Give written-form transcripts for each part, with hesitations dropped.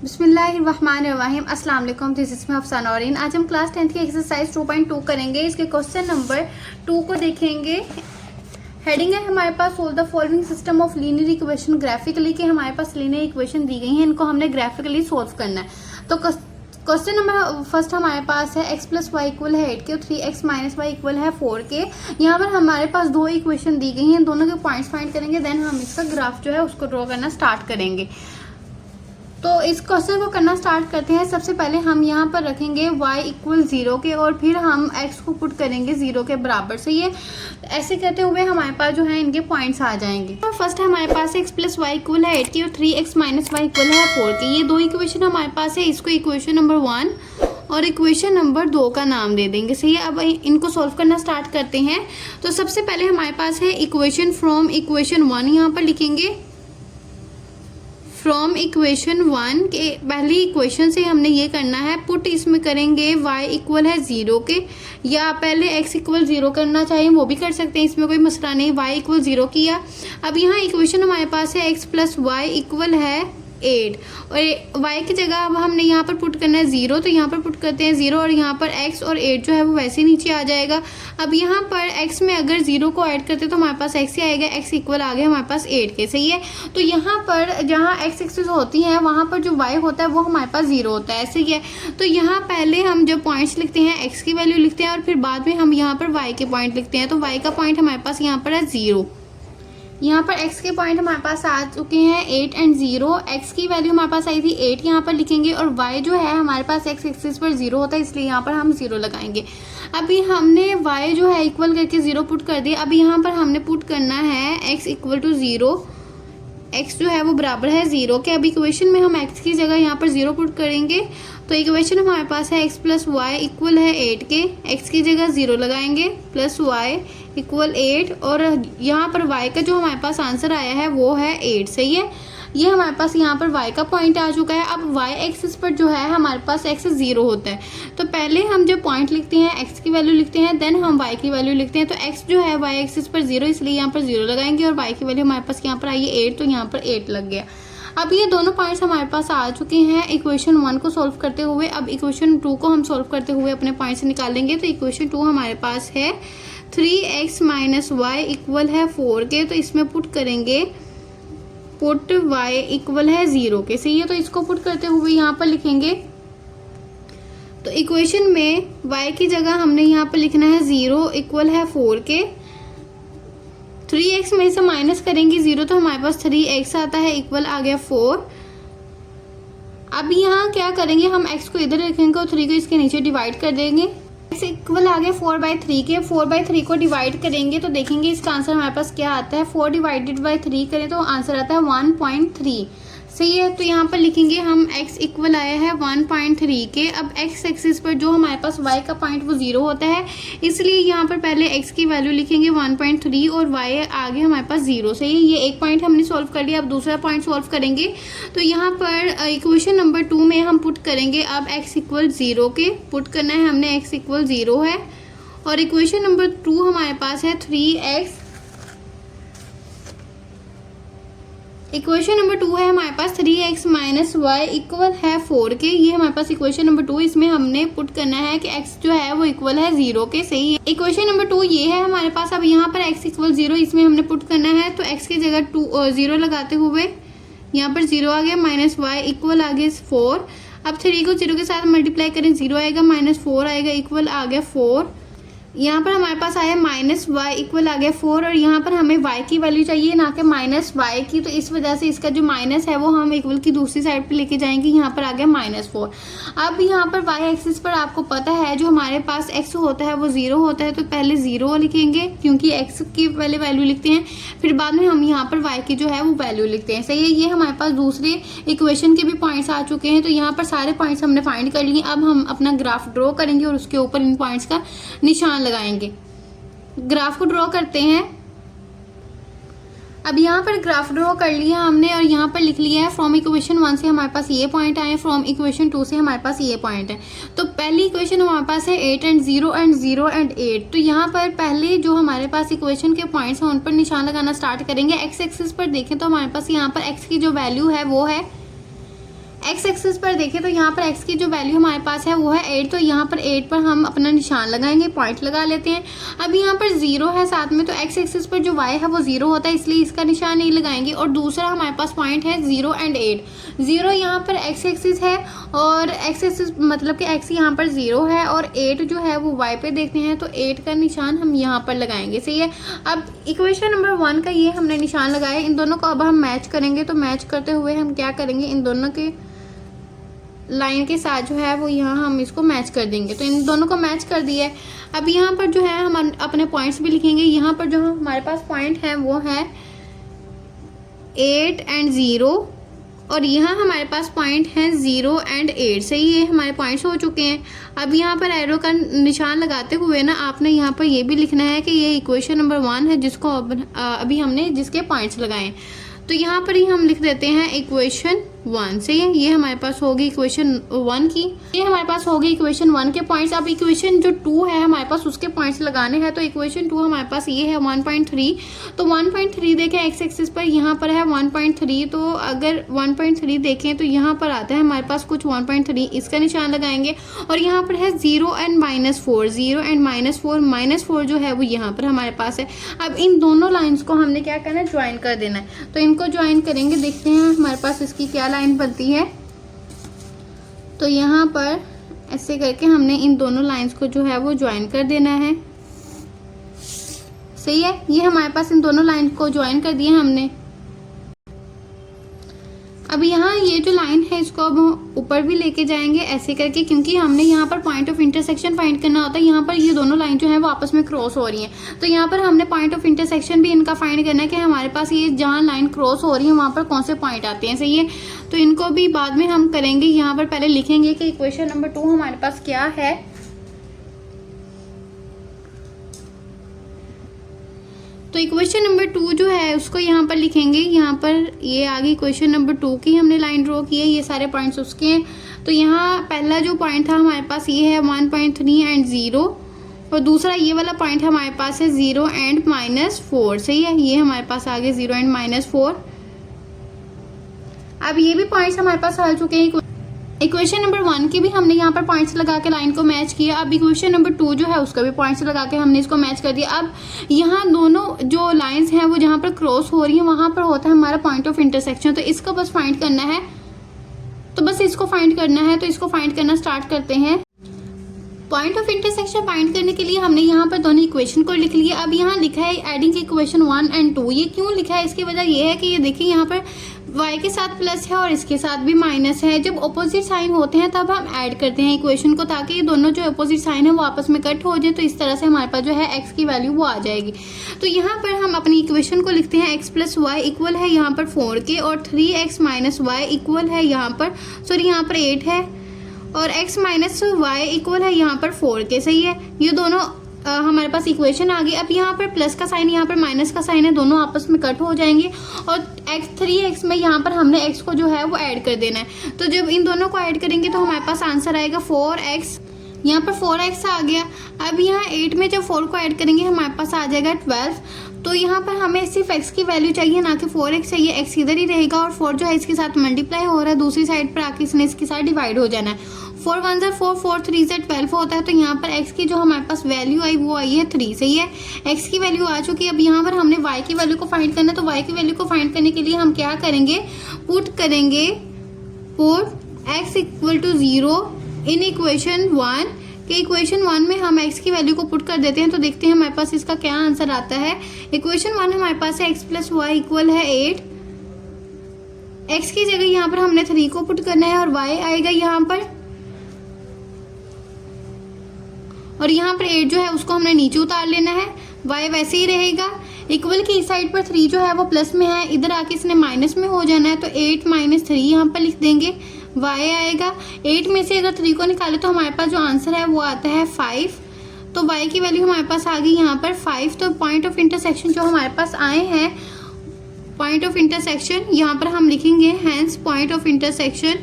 बिस्मिल्लाहिर्रहमानिर्रहीम। अस्सलाम वालेकुम। दिस इज मी अफसाना नौरीन। आज हम क्लास 10th की एक्सरसाइज 2.2 करेंगे। इसके क्वेश्चन नंबर 2 को देखेंगे। हेडिंग है हमारे पास solve the following system of linear equation graphically, के हमारे पास लीनियर इक्वेशन दी गई हैं, इनको हमने ग्राफिकली सोल्व करना है। तो क्वेश्चन नंबर फर्स्ट हमारे पास है x प्लस वाई इक्वल है 8 के, 3x माइनस वाई इक्वल है 4 के। यहाँ पर हमारे पास दो इक्वेशन दी गई हैं, दोनों के पॉइंट्स फाइंड करेंगे, देन हम इसका ग्राफ जो है उसको ड्रॉ करना स्टार्ट करेंगे। तो इस क्वेश्चन को करना स्टार्ट करते हैं। सबसे पहले हम यहाँ पर रखेंगे y इक्वल 0 के और फिर हम x को पुट करेंगे 0 के बराबर से। ये ऐसे करते हुए हमारे पास जो है इनके पॉइंट्स आ जाएंगे। तो फर्स्ट हमारे पास x प्लस वाई इक्वल है 8 की और 3x माइनस वाई इक्वल है 4 की। ये दो इक्वेशन हमारे पास है, इसको इक्वेशन नंबर 1 और इक्वेशन नंबर 2 का नाम दे देंगे। सही है, अब इनको सोल्व करना स्टार्ट करते हैं। तो सबसे पहले हमारे पास है इक्वेशन फ्रॉम इक्वेशन 1, यहाँ पर लिखेंगे फ्रॉम इक्वेशन 1 के पहली इक्वेशन से हमने ये करना है पुट। इसमें करेंगे y इक्वल है 0 के, या पहले x इक्वल 0 करना चाहिए वो भी कर सकते हैं, इसमें कोई मसला नहीं। y इक्वल 0 किया। अब यहाँ इक्वेशन हमारे पास है x प्लस वाई इक्वल है 8 और y की जगह अब हमने यहाँ पर पुट करना है 0, तो यहाँ पर पुट करते हैं 0 और यहाँ पर x और 8 जो है वो वैसे नीचे आ जाएगा। अब यहाँ पर x में अगर 0 को ऐड करते तो हमारे पास x ही आएगा, x इक्वल आ गया हमारे पास 8 के। सही है, तो यहाँ पर जहाँ x एक्सिस होती है वहाँ पर जो y होता है वो हमारे पास 0 होता है। ऐसे ही है, तो यहाँ पहले हम जब पॉइंट्स लिखते हैं x की वैल्यू लिखते हैं और फिर बाद में हम यहाँ पर y के पॉइंट लिखते हैं। तो y का पॉइंट हमारे पास यहाँ पर है 0, यहाँ पर x के पॉइंट हमारे पास आ चुके हैं 8 एंड 0। x की वैल्यू हमारे पास आई थी 8, यहाँ पर लिखेंगे और y जो है हमारे पास x एक्सिस पर 0 होता है, इसलिए यहाँ पर हम 0 लगाएंगे। अभी हमने y जो है इक्वल करके 0 पुट कर दिया। अभी यहाँ पर हमने पुट करना है x इक्वल टू 0, x जो है वो बराबर है 0 के। अब इक्वेशन में हम x की जगह यहाँ पर 0 पुट करेंगे, तो इक्वेशन हमारे पास है x प्लस वाई इक्वल है 8 के, x की जगह 0 लगाएंगे प्लस y इक्वल 8 और यहाँ पर y का जो हमारे पास आंसर आया है वो है 8। सही है, ये हमारे पास यहाँ पर y का पॉइंट आ चुका है। अब y एक्सिस पर जो है हमारे पास x 0 होता है, तो पहले हम जब पॉइंट लिखते हैं x की वैल्यू लिखते हैं, देन हम y की वैल्यू लिखते हैं। तो x जो है y एक्सिस पर 0, इसलिए यहाँ पर 0 लगाएंगे और y की वैल्यू हमारे पास यहाँ पर आई है 8, तो यहाँ पर 8 लग गया। अब ये दोनों पॉइंट्स हमारे पास आ चुके हैं इक्वेशन 1 को सॉल्व करते हुए। अब इक्वेशन 2 को हम सॉल्व करते हुए अपने पॉइंट्स निकालेंगे। तो इक्वेशन 2 हमारे पास है 3x माइनस वाई इक्वल है 4 के, तो इसमें पुट करेंगे पुट y इक्वल है 0 के। सही है, तो इसको पुट करते हुए यहाँ पर लिखेंगे, तो इक्वेशन में y की जगह हमने यहाँ पर लिखना है 0 इक्वल है 4 के। 3x में से माइनस करेंगे 0, तो हमारे पास 3x आता है, इक्वल आ गया 4। अब यहाँ क्या करेंगे, हम x को इधर रखेंगे और 3 को इसके नीचे डिवाइड कर देंगे। x इक्वल आ गया 4/3 के। 4/3 को डिवाइड करेंगे तो देखेंगे इसका आंसर हमारे पास क्या आता है। 4 डिवाइडेड बाई 3 करें तो आंसर आता है 1.3। सही है, तो यहाँ पर लिखेंगे हम x इक्वल आया है 1.3 के। अब x एक्सिस पर जो हमारे पास y का पॉइंट वो 0 होता है, इसलिए यहाँ पर पहले x की वैल्यू लिखेंगे 1.3 और y आगे हमारे पास 0। सही है, ये एक पॉइंट हमने सॉल्व कर लिया। अब दूसरा पॉइंट सॉल्व करेंगे, तो यहाँ पर इक्वेशन नंबर 2 में हम पुट करेंगे अब x इक्वल 0 के। पुट करना है हमने x इक्वल 0 है और इक्वेशन नंबर 2 हमारे पास है 3x। इक्वेशन नंबर 2 है हमारे पास 3x माइनस वाई इक्वल है 4 के। ये हमारे पास इक्वेशन नंबर 2, इसमें हमने पुट करना है कि x जो है वो इक्वल है 0 के। सही है, इक्वेशन नंबर 2 ये है हमारे पास। अब यहाँ पर x इक्वल 0 इसमें हमने पुट करना है, तो x की जगह 0 लगाते हुए यहाँ पर 0 आ गया, माइनस वाई इक्वल आ गया 4। अब 3 को 0 के साथ मल्टीप्लाई करें, 0 आएगा, माइनस 4 आएगा, इक्वल आ गया 4। यहाँ पर हमारे पास आया माइनस वाई इक्वल आ गया 4 और यहाँ पर हमें y की वैल्यू चाहिए ना कि माइनस वाई की, तो इस वजह से इसका जो माइनस है वो हम इक्वल की दूसरी साइड पे लेके जाएंगे। यहाँ पर आ गया -4। अब यहाँ पर y एक्सिस पर आपको पता है जो हमारे पास x होता है वो 0 होता है, तो पहले 0 लिखेंगे क्योंकि x की पहले वैल्यू लिखते हैं, फिर बाद में हम यहाँ पर y की जो है वो वैल्यू लिखते हैं। सही है, ये हमारे पास दूसरे इक्वेशन के भी पॉइंट्स आ चुके हैं, तो यहाँ पर सारे पॉइंट्स हमने फाइंड कर लिए। अब हम अपना ग्राफ ड्रॉ करेंगे और उसके ऊपर इन पॉइंट्स का निशान लगाएंगे। ग्राफ को ड्रॉ करते हैं। अब यहाँ पर ग्राफ ड्रॉ कर लिया हमने और यहाँ पर लिख लिया है फ्रॉम इक्वेशन 1 से हमारे पास ये पॉइंट आए, फ्रॉम इक्वेशन 2 से हमारे पास ये पॉइंट है। तो पहली इक्वेशन हमारे पास है 8 एंड 0 एंड 0 एंड 8। तो यहाँ पर पहले जो हमारे पास इक्वेशन के पॉइंट्स हैं उन पर निशान लगाना स्टार्ट करेंगे। एक्स एक्सिस पर देखें तो हमारे पास यहाँ पर एक्स की जो वैल्यू है वो है एक्स एक्सिस पर देखें तो यहाँ पर एक्स की जो वैल्यू हमारे पास है वो है 8, तो यहाँ पर 8 पर हम अपना निशान लगाएंगे, पॉइंट लगा लेते हैं। अब यहाँ पर 0 है साथ में, तो एक्स एक्सिस पर जो वाई है वो 0 होता है, इसलिए इसका निशान नहीं लगाएंगे। और दूसरा हमारे पास पॉइंट है 0 एंड 8। 0 यहाँ पर एक्स एक्सिस है और एक्स एक्सिस मतलब कि एक्स यहाँ पर 0 है और 8 जो है वो वाई पे देखते हैं, तो 8 का निशान हम यहाँ पर लगाएंगे। सही है। अब इक्वेशन नंबर 1 का ये हमने निशान लगाया, इन दोनों को अब हम मैच करेंगे। तो मैच करते हुए हम क्या करेंगे, इन दोनों के लाइन के साथ जो है वो यहाँ हम इसको मैच कर देंगे। तो इन दोनों को मैच कर दिया है। अब यहाँ पर जो है हम अपने पॉइंट्स भी लिखेंगे। यहाँ पर जो हमारे पास पॉइंट है वो है 8 एंड 0 और यहाँ हमारे पास पॉइंट है 0 एंड 8। सही है, हमारे पॉइंट्स हो चुके हैं। अब यहाँ पर एरो का निशान लगाते हुए ना आपने यहाँ पर ये भी लिखना है कि ये इक्वेशन नंबर 1 है जिसको अभी हमने जिसके पॉइंट्स लगाए। तो यहाँ पर ही हम लिख देते हैं इक्वेशन 1। सही है, ये हमारे पास होगी इक्वेशन 1 की, ये हमारे पास होगी इक्वेशन 1 के पॉइंट्स। अब इक्वेशन जो 2 है हमारे पास उसके पॉइंट्स लगाने हैं। तो इक्वेशन 2 हमारे पास ये है 1.3। तो 1.3 देखें एक्स एक्सिस पर, यहाँ पर है 1.3। तो अगर 1.3 देखें तो यहाँ पर आता है हमारे पास कुछ 1.3, इसका निशान लगाएंगे। और यहाँ पर है 0 एंड -4, 0 एंड -4 जो है वो यहाँ पर हमारे पास है। अब इन दोनों लाइन्स को हमने क्या करना है, ज्वाइन कर देना है। तो इनको ज्वाइन करेंगे, देखते हैं हमारे पास इसकी क्या लाइन बनती है। तो यहाँ पर ऐसे करके हमने इन दोनों लाइंस को जो है वो ज्वाइन कर देना है। सही है, ये हमारे पास इन दोनों लाइन को ज्वाइन कर दिया हमने। अब यहाँ ये जो लाइन है इसको अब हम ऊपर भी लेके जाएंगे ऐसे करके, क्योंकि हमने यहाँ पर पॉइंट ऑफ इंटरसेक्शन फाइंड करना होता है। यहाँ पर ये दोनों लाइन जो है वो आपस में क्रॉस हो रही हैं, तो यहाँ पर हमने पॉइंट ऑफ इंटरसेक्शन भी इनका फाइंड करना है कि हमारे पास ये जहाँ लाइन क्रॉस हो रही है वहाँ पर कौन से पॉइंट आते हैं। सही है, तो इनको भी बाद में हम करेंगे। यहाँ पर पहले लिखेंगे कि इक्वेशन नंबर 2 हमारे पास क्या है। तो इक्वेशन नंबर 2 जो है उसको यहाँ पर लिखेंगे। यहाँ पर ये आगे इक्वेशन नंबर 2 की हमने लाइन ड्रॉ की है, ये सारे पॉइंट्स उसके हैं। तो यहाँ पहला जो पॉइंट था हमारे पास ये है 1.3 एंड 0 और दूसरा ये वाला पॉइंट हमारे पास है 0 एंड -4। सही है, ये हमारे पास आगे 0 एंड -4। अब ये भी पॉइंट्स हमारे पास आ चुके हैं। इक्वेशन नंबर 1 की भी हमने यहाँ पर पॉइंट्स लगा के लाइन को मैच किया। अब इक्वेशन नंबर 2 जो है उसका भी पॉइंट्स लगा के हमने इसको मैच कर दिया। अब यहाँ दोनों जो लाइंस हैं वो जहाँ पर क्रॉस हो रही हैं वहाँ पर होता है हमारा पॉइंट ऑफ इंटरसेक्शन। तो इसको बस फाइंड करना है, तो बस इसको फाइंड करना है। तो इसको फाइंड करना स्टार्ट करते हैं। पॉइंट ऑफ इंटरसेक्शन फाइंड करने के लिए हमने यहाँ पर दोनों इक्वेशन को लिख लिया। अब यहाँ लिखा है एडिंग इक्वेशन 1 एंड 2। ये क्यों लिखा है, इसकी वजह ये है कि ये देखिए यहाँ पर y के साथ प्लस है और इसके साथ भी माइनस है। जब अपोजिट साइन होते हैं तब हम ऐड करते हैं इक्वेशन को, ताकि ये दोनों जो अपोजिट साइन है वो आपस में कट हो जाए। तो इस तरह से हमारे पास जो है x की वैल्यू वो आ जाएगी। तो यहाँ पर हम अपनी इक्वेशन को लिखते हैं x + y इक्वल है यहाँ पर 4 के और 3x - y इक्वल है यहाँ पर यहाँ पर 8 है और x - y इक्वल है यहाँ पर 4 के। सही है, ये दोनों हमारे पास इक्वेशन आ गई। अब यहाँ पर प्लस का साइन, यहाँ पर माइनस का साइन है, दोनों आपस में कट हो जाएंगे और 3x में यहाँ पर हमने x को जो है वो ऐड कर देना है। तो जब इन दोनों को ऐड करेंगे तो हमारे पास आंसर आएगा 4x। यहाँ पर 4x आ गया। अब यहाँ 8 में जब 4 को ऐड करेंगे हमारे पास आ जाएगा 12। तो यहाँ पर हमें सिर्फ x की वैल्यू चाहिए, ना कि 4x चाहिए। x इधर ही रहेगा और 4 जो है इसके साथ मल्टीप्लाई हो रहा है, दूसरी साइड पर आके इसने इसके साथ डिवाइड हो जाना है। 4 1 = 4, 4 3 = 12 होता है। तो यहाँ पर x की जो हमारे पास वैल्यू आई वो आई है 3। सही है, x की वैल्यू आ चुकी है। अब यहाँ पर हमने y की वैल्यू को फाइंड करना है। तो y की वैल्यू को फाइंड करने के लिए हम क्या करेंगे, पुट x = 0 इन इक्वेशन 1 कि इक्वेशन 1 में हम x की वैल्यू को पुट कर देते हैं। तो देखते हैं हमारे पास इसका क्या आंसर आता है। इक्वेशन 1 हमारे पास है x + y इक्वल है 8। x की जगह यहाँ पर हमने 3 को पुट करना है और y आएगा यहाँ पर, और यहाँ पर 8 जो है उसको हमने नीचे उतार लेना है। y वैसे ही रहेगा। इक्वल की इस साइड पर 3 जो है वो प्लस में है, इधर आके इसने माइनस में हो जाना है। तो 8 - 3 यहाँ पर लिख देंगे, y आएगा। 8 में से अगर 3 को निकाले तो हमारे पास जो आंसर है वो आता है 5। तो y की वैल्यू हमारे पास आ गई यहाँ पर 5। तो पॉइंट ऑफ इंटरसेक्शन जो हमारे पास आए हैं, पॉइंट ऑफ इंटरसेक्शन यहाँ पर हम लिखेंगे hence point of intersection,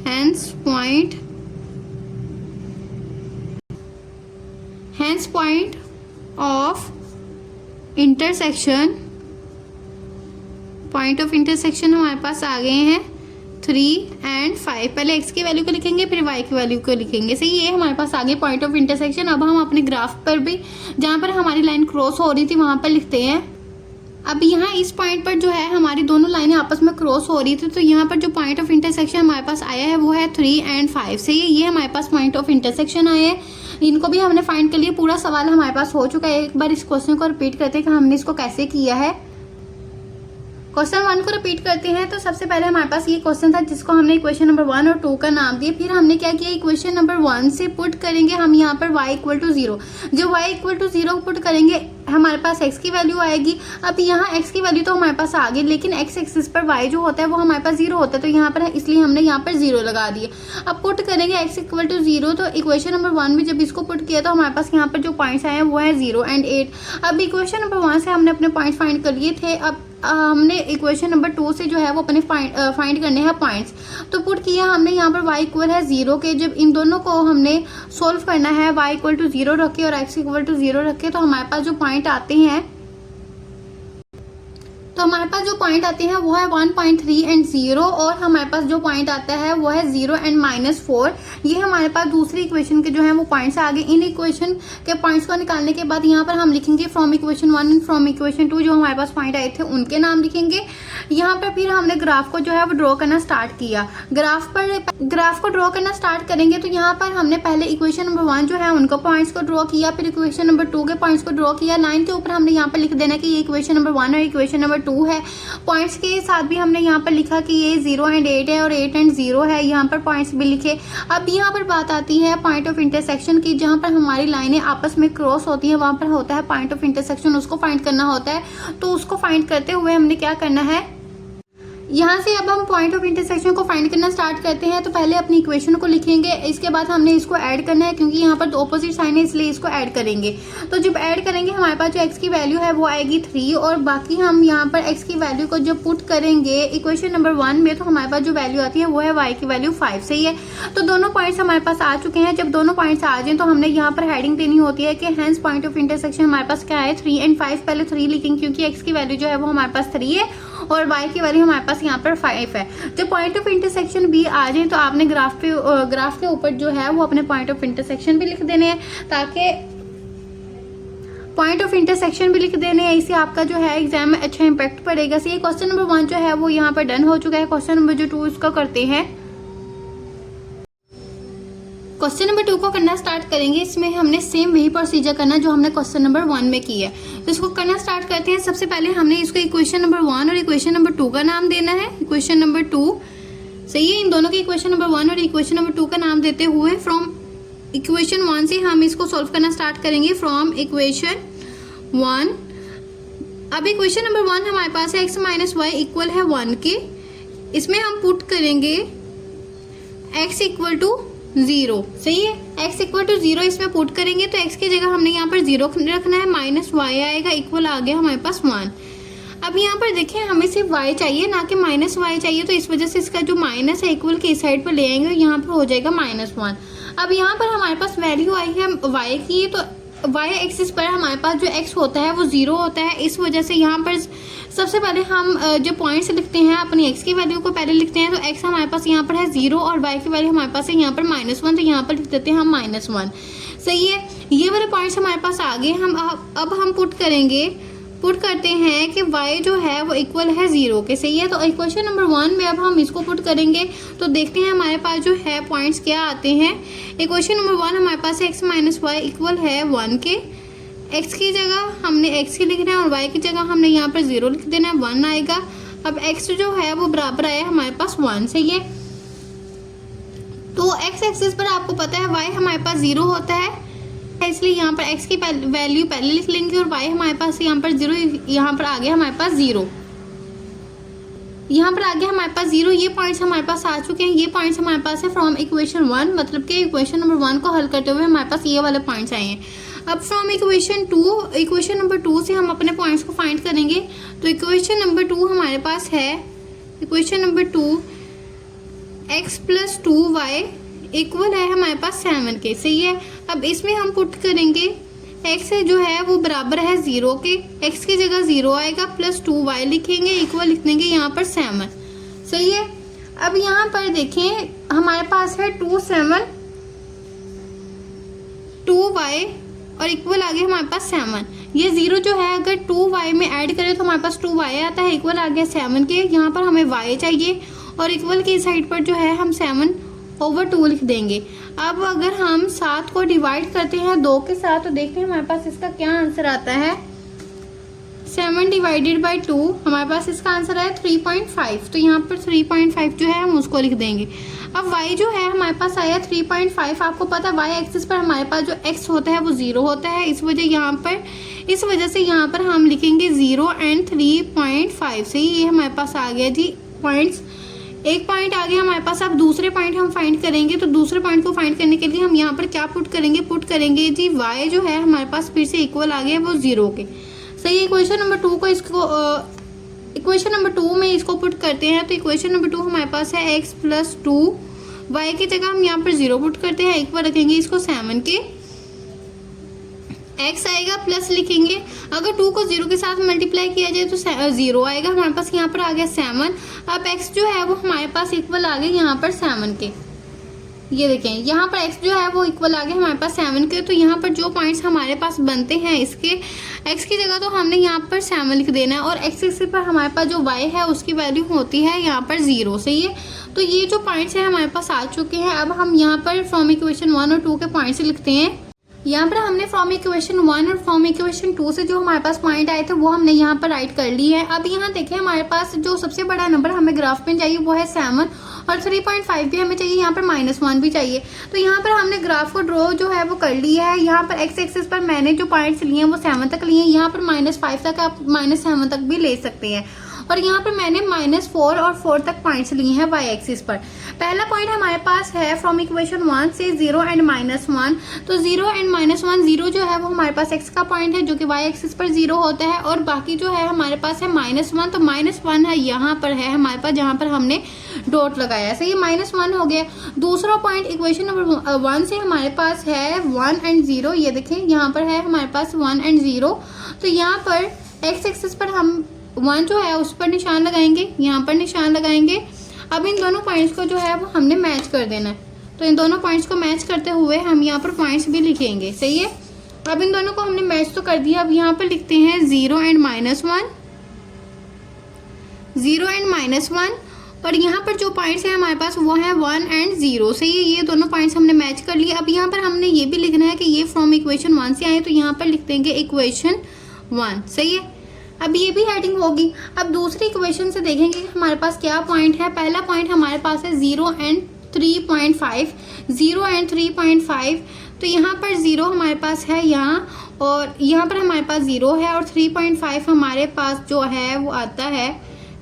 hence point of intersection, point of intersection हमारे पास आ गए हैं 3 एंड 5। पहले x की वैल्यू को लिखेंगे फिर y की वैल्यू को लिखेंगे। सही, ये हमारे पास आगे पॉइंट ऑफ इंटरसेक्शन। अब हम अपने ग्राफ पर भी जहाँ पर हमारी लाइन क्रॉस हो रही थी वहाँ पर लिखते हैं। अब यहाँ इस पॉइंट पर जो है हमारी दोनों लाइनें आपस में क्रॉस हो रही थी, तो यहाँ पर जो पॉइंट ऑफ इंटरसेक्शन हमारे पास आया है वो है 3 एंड 5। सही है, ये हमारे पास पॉइंट ऑफ इंटरसेक्शन आए हैं, इनको भी हमने फाइंड कर लिया। पूरा सवाल हमारे पास हो चुका है। एक बार इस क्वेश्चन को रिपीट करते हैं कि हमने इसको कैसे किया है। क्वेश्चन 1 को रिपीट करते हैं। तो सबसे पहले हमारे पास ये क्वेश्चन था जिसको हमने इक्वेशन नंबर 1 और 2 का नाम दिया। फिर हमने क्या किया, इक्वेशन नंबर 1 से पुट करेंगे हम यहाँ पर y इक्वल टू 0। जब y इक्वल टू 0 पुट करेंगे हमारे पास x की वैल्यू आएगी। अब यहाँ x की वैल्यू तो हमारे पास आ गई, लेकिन x एक्सिस पर y जो होता है वो हमारे पास 0 होता है, तो यहाँ पर इसलिए हमने यहाँ पर 0 लगा दिया। अब पुट करेंगे x इक्वल टू 0, तो इक्वेशन नंबर 1 में जब इसको पुट किया तो हमारे पास यहाँ पर जो पॉइंट्स आए हैं वो है 0 एंड 8। अब इक्वेशन नंबर 1 से हमने अपने पॉइंट्स फाइंड कर लिए थे। अब हमने इक्वेशन नंबर 2 से जो है वो अपने फाइंड करने हैं पॉइंट्स। तो पुट किया हमने यहाँ पर y इक्वल है 0 के। जब इन दोनों को हमने सोल्व करना है, y इक्वल टू 0 रखे और x इक्वल टू 0 रखे, तो हमारे पास जो पॉइंट आते हैं वो है 1.3 एंड 0, और हमारे पास जो पॉइंट आता है वो है 0 एंड -4। ये हमारे पास दूसरी इक्वेशन के जो है वो पॉइंट्स आ गए। इन इक्वेशन के पॉइंट्स को निकालने के बाद यहाँ पर हम लिखेंगे from equation 1 and from equation 2, जो हमारे पास पॉइंट आए थे उनके नाम लिखेंगे। यहाँ पर फिर हमने ग्राफ को जो है वो ड्रॉ करना स्टार्ट किया। ग्राफ को ड्रॉ करना स्टार्ट करेंगे तो यहाँ पर हमने पहले इक्वेशन नंबर 1 जो है उनको पॉइंट्स को ड्रॉ किया, फिर इक्वेशन नंबर 2 के पॉइंट्स को ड्रॉ किया। लाइन के ऊपर हमने यहाँ पर लिख देना कि ये इक्वेशन नंबर 1 और इक्वेशन नंबर 2 है। पॉइंट्स के साथ भी हमने यहाँ पर लिखा कि ये 0 एंड 8 है और 8 एंड 0 है, यहाँ पर पॉइंट्स भी लिखे। अब यहाँ पर बात आती है पॉइंट ऑफ इंटरसेक्शन की, जहाँ पर हमारी लाइनें आपस में क्रॉस होती हैं वहाँ पर होता है पॉइंट ऑफ इंटरसेक्शन, उसको फाइंड करना होता है। तो उसको फाइंड करते हुए हमने क्या करना है, यहाँ से अब हम पॉइंट ऑफ इंटरसेक्शन को फाइंड करना स्टार्ट करते हैं। तो पहले अपनी इक्वेशन को लिखेंगे, इसके बाद हमने इसको ऐड करना है क्योंकि यहाँ पर दो ऑपोजिट साइन है इसलिए इसको ऐड करेंगे। तो जब ऐड करेंगे हमारे पास जो x की वैल्यू है वो आएगी 3, और बाकी हम यहाँ पर x की वैल्यू को जब पुट करेंगे इक्वेशन नंबर 1 में तो हमारे पास जो वैल्यू आती है वो है y की वैल्यू 5। सही है, तो दोनों पॉइंट्स हमारे पास आ चुके हैं। जब दोनों पॉइंट्स आ जाए तो हमने यहाँ पर हेडिंग देनी होती है कि हेंस पॉइंट ऑफ इंटरसेक्शन हमारे पास क्या है 3 एंड 5। पहले 3 लिखेंगे क्योंकि x की वैल्यू जो है वो हमारे पास 3 है और y की वैल्यू हमारे पास यहाँ पर 5 है। जब पॉइंट ऑफ इंटरसेक्शन भी आ जाए तो आपने ग्राफ के ऊपर जो है वो अपने पॉइंट ऑफ इंटरसेक्शन भी लिख देने हैं, ताकि पॉइंट ऑफ इंटरसेक्शन भी लिख देने हैं, इससे आपका जो है एग्जाम में अच्छा इंपैक्ट पड़ेगा। सही, क्वेश्चन नंबर 1 जो है वो यहाँ पर डन हो चुका है। क्वेश्चन नंबर जो 2 इसका करते हैं। क्वेश्चन नंबर 2 को करना स्टार्ट करेंगे। इसमें हमने सेम वही प्रोसीजर करना जो हमने क्वेश्चन नंबर 1 में किया है। तो इसको करना स्टार्ट करते हैं। सबसे पहले हमने इसको इक्वेशन नंबर 1 और इक्वेशन नंबर 2 का नाम देना है। इक्वेशन नंबर 2, सही है, इन दोनों के इक्वेशन नंबर 1 और इक्वेशन नंबर 2 का नाम देते हुए फ्रॉम इक्वेशन 1 से हम इसको सॉल्व करना स्टार्ट करेंगे। फ्रॉम इक्वेशन 1, अब इक्वेशन नंबर 1 हमारे पास है x माइनस वाई इक्वल है 1 के। इसमें हम पुट करेंगे x इक्वल टू 0। सही है, x इक्वल टू 0 इसमें पुट करेंगे तो x की जगह हमने यहाँ पर 0 रखना है, माइनस y आएगा, इक्वल आ गया हमारे पास 1। अब यहाँ पर देखें हमें सिर्फ y चाहिए ना कि माइनस y चाहिए, तो इस वजह से इसका जो माइनस है इक्वल के इस साइड पर ले आएंगे, यहाँ पर हो जाएगा -1। अब यहाँ पर हमारे पास वैल्यू आई है y की, तो y एक्सिस पर हमारे पास जो x होता है वो 0 होता है। इस वजह से यहाँ पर सबसे पहले हम जो पॉइंट्स लिखते हैं अपनी x की वैल्यू को पहले लिखते हैं। तो x हमारे पास यहाँ पर है 0 और y की वैल्यू हमारे पास है यहाँ पर -1, तो यहाँ पर लिख देते हैं हम -1। सही है, ये वाले पॉइंट्स हमारे पास आ गए। हम अब हम पुट करते हैं कि y जो है वो इक्वल है 0 के। सही है, तो इक्वेशन नंबर 1 में अब हम इसको पुट करेंगे तो देखते हैं हमारे पास जो है पॉइंट्स क्या आते हैं। इक्वेशन नंबर 1 हमारे पास x माइनस वाई इक्वल है 1 के। x की जगह हमने x की लिखना है और y की जगह हमने यहाँ पर 0 लिख देना है, 1 आएगा। अब x जो है वो बराबर आया हमारे पास 1। सही है, तो x एक्सिस पर आपको पता है y हमारे पास 0 होता है, इसलिए यहाँ पर x की वैल्यू पहले लिख लेंगे और y हमारे पास यहाँ पर 0, यहाँ पर आ गया हमारे पास 0, यहाँ पर आ गया हमारे पास 0। ये पॉइंट्स हमारे पास आ चुके हैं। ये पॉइंट्स हमारे पास है फ्रॉम इक्वेशन 1, मतलब कि इक्वेशन नंबर 1 को हल करते हुए हमारे पास ये वाले पॉइंट्स आए हैं। अब फ्रॉम इक्वेशन 2, इक्वेशन नंबर 2 से हम अपने पॉइंट्स को फाइंड करेंगे। तो इक्वेशन नंबर 2 हमारे पास है, equation number 2 x plus 2y equal है हमारे पास 7 के। सही है, अब इसमें हम पुट करेंगे x जो है वो बराबर है 0 के, x की जगह 0 आएगा, प्लस 2y लिखेंगे, इक्वल लिख देंगे यहाँ पर 7। सही है, अब यहाँ पर देखें हमारे पास है 2y और इक्वल आ गया हमारे पास 7। ये 0 जो है अगर 2y में ऐड करें तो हमारे पास 2y आता है, इक्वल आ गया 7 के। यहाँ पर हमें y चाहिए और इक्वल की साइड पर जो है हम 7/2 लिख देंगे। अब अगर हम 7 को डिवाइड करते हैं 2 के साथ तो देखते हैं हमारे पास इसका क्या आंसर आता है। 7 डिवाइडेड बाई 2 हमारे पास इसका आंसर है 3.5। तो यहाँ पर 3.5 जो है हम उसको लिख देंगे। अब y जो है हमारे पास आया 3.5। आपको पता है y एक्सिस पर हमारे पास जो x होता है वो 0 होता है, इस वजह से यहाँ पर हम लिखेंगे 0 एंड 3.5 से ये हमारे पास आ गया जी पॉइंट्स। एक पॉइंट आ गया हमारे पास। अब दूसरे पॉइंट हम फाइंड करेंगे, तो दूसरे पॉइंट को फाइंड करने के लिए हम यहाँ पर क्या पुट करेंगे जी y जो है हमारे पास फिर से इक्वल आ गया वो 0 के। सही है। इक्वेशन नंबर 2 को इक्वेशन नंबर 2 में इसको पुट करते हैं तो इक्वेशन नंबर 2 हमारे पास है x + 2 y की जगह हम यहाँ पर 0 पुट करते हैं, इक्वल रखेंगे इसको 7 के। x आएगा प्लस लिखेंगे, अगर 2 को 0 के साथ मल्टीप्लाई किया जाए तो 0 आएगा हमारे पास। यहाँ पर आ गया 7। अब x जो है वो हमारे पास इक्वल आ गया यहाँ पर 7 के। ये देखें यहाँ पर x जो है वो इक्वल आ गया हमारे पास 7 के। तो यहाँ पर जो पॉइंट्स हमारे पास बनते हैं इसके x की जगह तो हमने यहाँ पर 7 लिख देना है और x एक्सिस पर हमारे पास जो y है उसकी वैल्यू होती है यहाँ पर 0। सही है। तो ये जो पॉइंट्स हैं हमारे पास आ चुके हैं। अब हम यहाँ पर फ्रॉम इक्वेशन 1 और 2 के पॉइंट्स लिखते हैं। यहाँ पर हमने फ्रॉम इक्वेशन 1 और फ्रॉम इक्वेशन 2 से जो हमारे पास पॉइंट आए थे वो हमने यहाँ पर राइट कर ली है। अब यहाँ देखें हमारे पास जो सबसे बड़ा नंबर हमें ग्राफ में चाहिए वो है 7 और 3.5 भी हमें चाहिए, यहाँ पर -1 भी चाहिए। तो यहाँ पर हमने ग्राफ को ड्रॉ जो है वो कर लिया है। यहाँ पर x एक्सिस पर मैंने जो पॉइंट्स लिए हैं वो 7 तक लिए हैं, यहाँ पर -5 तक आप -7 तक भी ले सकते हैं। और यहाँ पर मैंने -4 और 4 तक पॉइंट्स लिए हैं y एक्सिस पर। पहला पॉइंट हमारे पास है फ्रॉम इक्वेशन 1 से 0 एंड -1। तो 0 एंड -1, 0 जो है वो हमारे पास x का पॉइंट है जो कि y एक्सिस पर 0 होता है और बाकी जो है हमारे पास है -1। तो -1 है यहाँ पर है हमारे पास जहाँ पर हमने डॉट लगाया है। सही है, -1 हो गया। दूसरा पॉइंट इक्वेशन नंबर 1 से हमारे पास है 1 एंड 0। ये देखें यहाँ पर है हमारे पास 1 एंड 0। तो यहाँ पर x एक्सिस पर हम 1 जो है उस पर निशान लगाएंगे, यहाँ पर निशान लगाएंगे। अब इन दोनों पॉइंट्स को जो है वो हमने मैच कर देना है। तो इन दोनों पॉइंट्स को मैच करते हुए हम यहाँ पर पॉइंट्स भी लिखेंगे। सही है। अब इन दोनों को हमने मैच तो कर दिया। अब यहाँ पर लिखते हैं 0 एंड -1, 0 एंड -1 और यहाँ पर जो पॉइंट्स हैं हमारे पास वो है 1 एंड 0। सही है, ये दोनों पॉइंट्स हमने मैच कर लिए। अब यहाँ पर हमने ये भी लिखना है कि ये फ्रॉम इक्वेशन 1 से आए, तो यहाँ पर लिख देंगे इक्वेशन 1। सही है। अब ये भी हेडिंग होगी। अब दूसरी इक्वेशन से देखेंगे कि हमारे पास क्या पॉइंट है। पहला पॉइंट हमारे पास है 0 एंड 3.5, 0 एंड 3.5। तो यहाँ पर 0 हमारे पास है यहाँ और यहाँ पर हमारे पास 0 है और 3.5 हमारे पास जो है वो आता है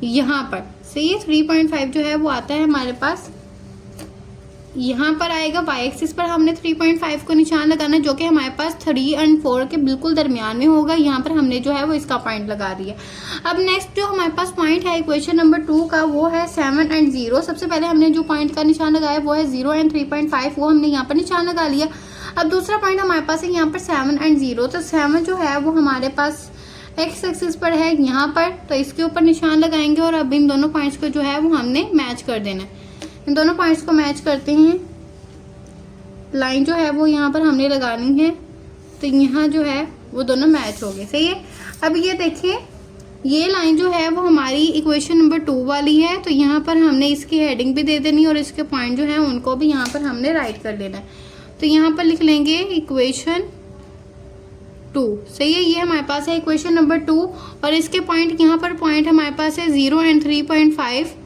यहाँ पर। सही है, 3.5 जो है वो आता है हमारे पास यहाँ पर आएगा। y एक्सिस पर हमने 3.5 को निशान लगाना जो कि हमारे पास 3 एंड 4 के बिल्कुल दरमियान में होगा। यहाँ पर हमने जो है वो इसका पॉइंट लगा दिया। अब नेक्स्ट जो हमारे पास पॉइंट है इक्वेशन नंबर 2 का वो है 7 एंड 0। सबसे पहले हमने जो पॉइंट का निशान लगाया वो है 0 एंड 3.5, वो हमने यहाँ पर निशान लगा लिया। अब दूसरा पॉइंट हमारे पास है यहाँ पर 7 एंड 0। तो 7 जो है वो हमारे पास x एक्सिस पर है यहाँ पर, तो इसके ऊपर निशान लगाएंगे और अब इन दोनों पॉइंट्स को जो है वो हमने मैच कर देना है। इन दोनों पॉइंट्स को मैच करते हैं। लाइन जो है वो यहाँ पर हमने लगानी है, तो यहाँ जो है वो दोनों मैच हो गए। सही है। अब ये देखिए ये लाइन जो है वो हमारी इक्वेशन नंबर 2 वाली है, तो यहाँ पर हमने इसकी हेडिंग भी दे देनी और इसके पॉइंट जो है उनको भी यहाँ पर हमने राइट कर लेना है। तो यहाँ पर लिख लेंगे इक्वेशन 2। सही है, ये हमारे पास है इक्वेशन नंबर 2 और इसके पॉइंट यहाँ पर पॉइंट हमारे पास है 0 एंड 3.5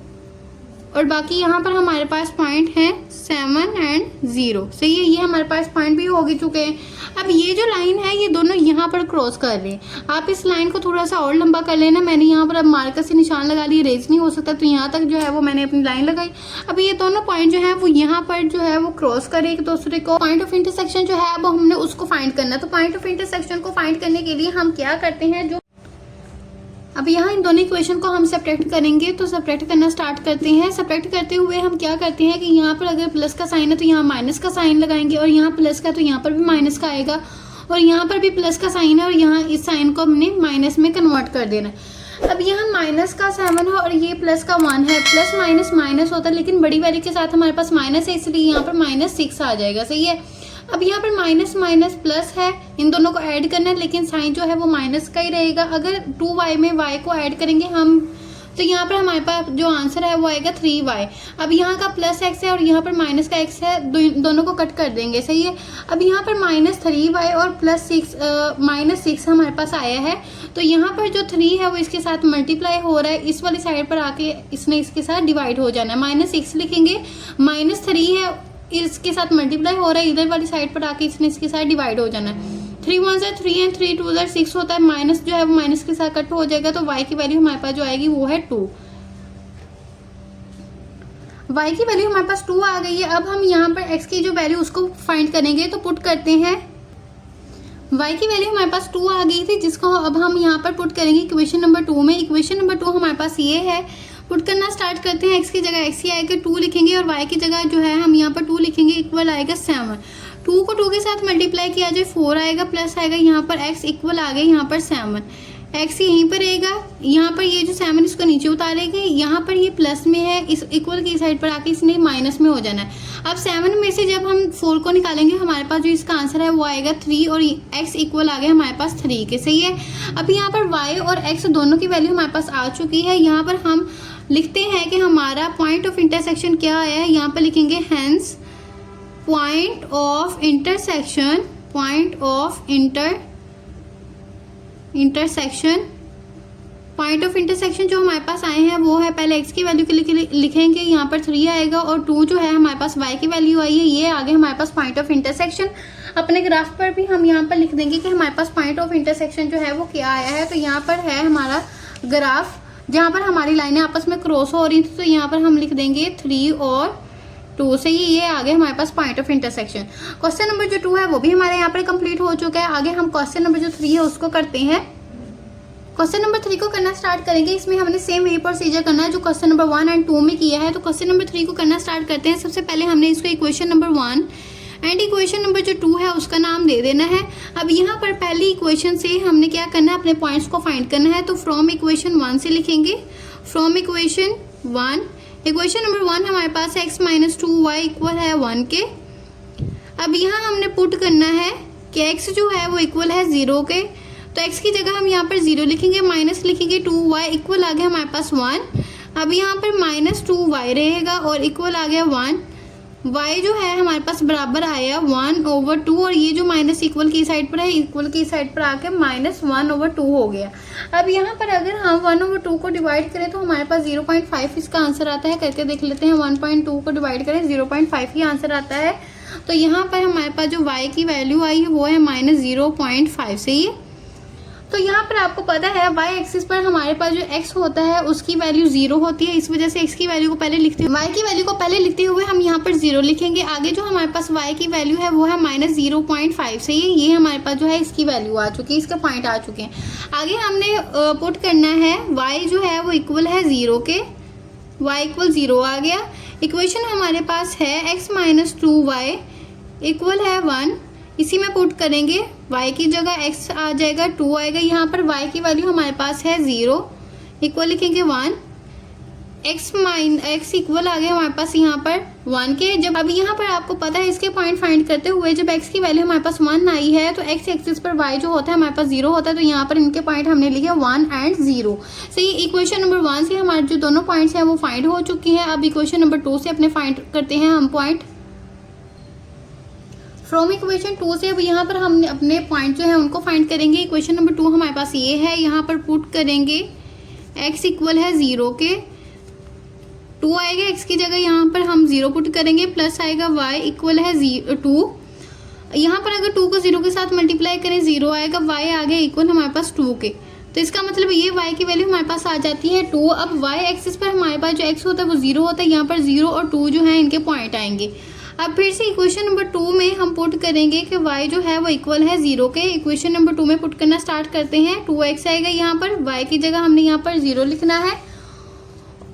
और बाकी यहाँ पर हमारे पास पॉइंट है 7 एंड 0। सही है, ये हमारे पास पॉइंट भी हो चुके हैं। अब ये जो लाइन है ये दोनों यहाँ पर क्रॉस कर रहे हैं। आप इस लाइन को थोड़ा सा और लंबा कर लेना। मैंने यहाँ पर अब मार्कर से निशान लगा लिया, रेज नहीं हो सकता, तो यहाँ तक जो है वो मैंने अपनी लाइन लगाई। अब ये दोनों पॉइंट जो है वो यहाँ पर जो है वो क्रॉस करे एक दूसरे को। पॉइंट ऑफ इंटरसेक्शन जो है अब हमने उसको फाइंड करना। तो पॉइंट ऑफ इंटरसेक्शन को फाइंड करने के लिए हम क्या करते हैं, जो अब यहाँ इन दोनों इक्वेशन को हम सब्ट्रैक्ट करेंगे। तो सब्ट्रैक्ट करना स्टार्ट करते हैं। सब्ट्रैक्ट करते हुए हम क्या करते हैं कि यहाँ पर अगर प्लस का साइन है तो यहाँ माइनस का साइन लगाएंगे और यहाँ प्लस का तो यहाँ पर भी माइनस का आएगा और यहाँ पर भी प्लस का साइन है और यहाँ इस साइन को हमने माइनस में कन्वर्ट कर देना है। अब यहाँ माइनस का 7 है और ये प्लस का 1 है, प्लस माइनस माइनस होता है, लेकिन बड़ी वैल्यू के साथ हमारे पास माइनस है, इसलिए यहाँ पर -6 आ जाएगा। सही है। अब यहाँ पर माइनस माइनस प्लस है, इन दोनों को ऐड करना है, लेकिन साइन जो है वो माइनस का ही रहेगा। अगर 2y में y को ऐड करेंगे हम, तो यहाँ पर हमारे पास जो आंसर है वो आएगा 3y। अब यहाँ का प्लस x है और यहाँ पर माइनस का x है, दोनों को कट कर देंगे। सही है। अब यहाँ पर -3y और -6 हमारे पास आया है, तो यहाँ पर जो 3 है वो इसके साथ मल्टीप्लाई हो रहा है, इस वाली साइड पर आके इसने इसके साथ डिवाइड हो जाना है। -6 लिखेंगे, -3 है इसके साथ मल्टीप्लाई हो रहा है, इधर वाली साइड पर आके इसने इसके साथ डिवाइड हो जाना है। 3 1 से 3 एंड 3 2 6 होता है, माइनस जो है वो माइनस के साथ कट हो जाएगा, तो y की वैल्यू हमारे पास जो आएगी वो है 2। y की वैल्यू हमारे पास 2 आ गई है। अब हम यहाँ पर x की जो वैल्यू उसको फाइंड करेंगे, तो पुट करते हैं। y की वैल्यू हमारे पास 2 आ गई थी, जिसको अब हम यहाँ पर पुट करेंगे इक्वेशन नंबर 2 में। इक्वेशन नंबर 2 हमारे पास ये है, पुट करना स्टार्ट करते हैं। x की जगह x ही आएगा, 2 लिखेंगे, और y की जगह जो है हम यहाँ पर 2 लिखेंगे, इक्वल आएगा 7। 2 को 2 के साथ मल्टीप्लाई किया जाए 4 आएगा, प्लस आएगा यहाँ पर x इक्वल आ गया यहाँ पर 7। x यहीं पर रहेगा, यहाँ पर ये जो 7 इसको नीचे उतारेंगे, यहाँ पर ये प्लस में है, इस इक्वल की साइड पर आके इसने माइनस में हो जाना है। अब 7 में से जब हम 4 को निकालेंगे, हमारे पास जो इसका आंसर है वो आएगा 3, और x इक्वल आ गया हमारे पास 3 के। सही है। अब यहाँ पर y और x दोनों की वैल्यू हमारे पास आ चुकी है। यहाँ पर हम लिखते हैं कि हमारा पॉइंट ऑफ इंटरसेक्शन क्या आया है। यहाँ पर लिखेंगे hence point of intersection, point of intersection जो हमारे पास आए हैं वो है, पहले x की वैल्यू के लिए लिखेंगे, यहाँ पर 3 आएगा, और 2 जो है हमारे पास y की वैल्यू आई है, ये आगे हमारे पास पॉइंट ऑफ इंटरसेक्शन। अपने ग्राफ पर भी हम यहाँ पर लिख देंगे कि हमारे पास पॉइंट ऑफ इंटरसेक्शन जो है वो क्या आया है। तो यहाँ पर है हमारा ग्राफ, जहाँ पर हमारी लाइनें आपस में क्रॉस हो रही थी, तो यहाँ पर हम लिख देंगे 3 और 2 से ये आगे हमारे पास point of intersection. Question number जो 2 है वो भी हमारे यहाँ पर कंप्लीट हो चुका है। आगे हम क्वेश्चन नंबर जो 3 है उसको करते हैं। क्वेश्चन नंबर 3 को करना स्टार्ट करेंगे। इसमें हमने सेम वही प्रोसीजर करना है जो क्वेश्चन नंबर 1 एंड 2 में किया है। तो क्वेश्चन नंबर 3 को करना स्टार्ट करते हैं। सबसे पहले हमने इसको equation number 1 and equation number जो 2 है उसका नाम दे देना है। अब यहाँ पर पहली इक्वेशन से हमने क्या करना है, अपने पॉइंट्स को फाइंड करना है। तो फ्रॉम इक्वेशन 1 से लिखेंगे, फ्रॉम इक्वेशन 1। इक्वेशन नंबर 1 हमारे पास x - 2y इक्वल है 1 के। अब यहाँ हमने पुट करना है कि x जो है वो इक्वल है 0 के, तो x की जगह हम यहाँ पर 0 लिखेंगे, माइनस लिखेंगे 2y इक्वल आ गया हमारे पास 1। अब यहाँ पर -2y रहेगा और इक्वल आ गया 1। y जो है हमारे पास बराबर आया 1/2, और ये जो माइनस इक्वल की साइड पर है, इक्वल की साइड पर आके -1/2 हो गया। अब यहाँ पर अगर हम 1/2 को डिवाइड करें तो हमारे पास 0.5 इसका आंसर आता है। करके देख लेते हैं, 1.2 को डिवाइड करें 0.5 ही आंसर आता है। तो यहाँ पर हमारे पास जो y की वैल्यू आई है वो है -0.5। सही है। तो यहाँ पर आपको पता है y एक्सिस पर हमारे पास जो x होता है उसकी वैल्यू 0 होती है, इस वजह से x की वैल्यू को पहले लिखते हुए, y की वैल्यू को पहले लिखते हुए हम यहाँ पर 0 लिखेंगे। आगे जो हमारे पास y की वैल्यू है वो है -0.5। सही है। ये हमारे पास जो है इसकी वैल्यू आ चुकी है, इसके पॉइंट आ चुके हैं। आगे हमने पुट करना है y जो है वो इक्वल है 0 के, y इक्वल 0 आ गया। इक्वेशन हमारे पास है x - 2y इक्वल है 1। इसी में पुट करेंगे, y की जगह x आ जाएगा, 2 आएगा। यहाँ पर y की वैल्यू हमारे पास है 0, इक्वल लिखेंगे 1। x इक्वल आ गया हमारे पास यहाँ पर 1 के। जब अभी यहाँ पर आपको पता है इसके पॉइंट फाइंड करते हुए जब x की वैल्यू हमारे पास 1 आई है तो x एक्सिस पर y जो होता है हमारे पास 0 होता है, तो यहाँ पर इनके पॉइंट हमने लिखे 1 एंड 0। सही। इक्वेशन नंबर 1 से हमारे जो दोनों पॉइंट्स हैं वो फाइंड हो चुके हैं। अब इक्वेशन नंबर 2 से अपने फाइंड करते हैं हम पॉइंट। फ्रॉम इक्वेशन 2 से अब यहाँ पर हम अपने पॉइंट जो है उनको फाइंड करेंगे। इक्वेशन नंबर 2 हमारे पास ये है, यहाँ पर पुट करेंगे x इक्वल है 0 के, 2 आएगा, x की जगह यहाँ पर हम 0 पुट करेंगे, प्लस आएगा y इक्वल है 2। यहाँ पर अगर 2 को 0 के साथ मल्टीप्लाई करें 0 आएगा, y आ गया इक्वल हमारे पास 2 के। तो इसका मतलब ये y की वैल्यू हमारे पास आ जाती है 2। अब y एक्सिस पर हमारे पास जो x होता है वो 0 होता है, यहाँ पर 0 और 2 जो है इनके पॉइंट आएंगे। अब फिर से इक्वेशन नंबर 2 में हम पुट करेंगे कि y जो है वो इक्वल है 0 के। इक्वेशन नंबर 2 में पुट करना स्टार्ट करते हैं। 2x आएगा, यहाँ पर y की जगह हमने यहाँ पर 0 लिखना है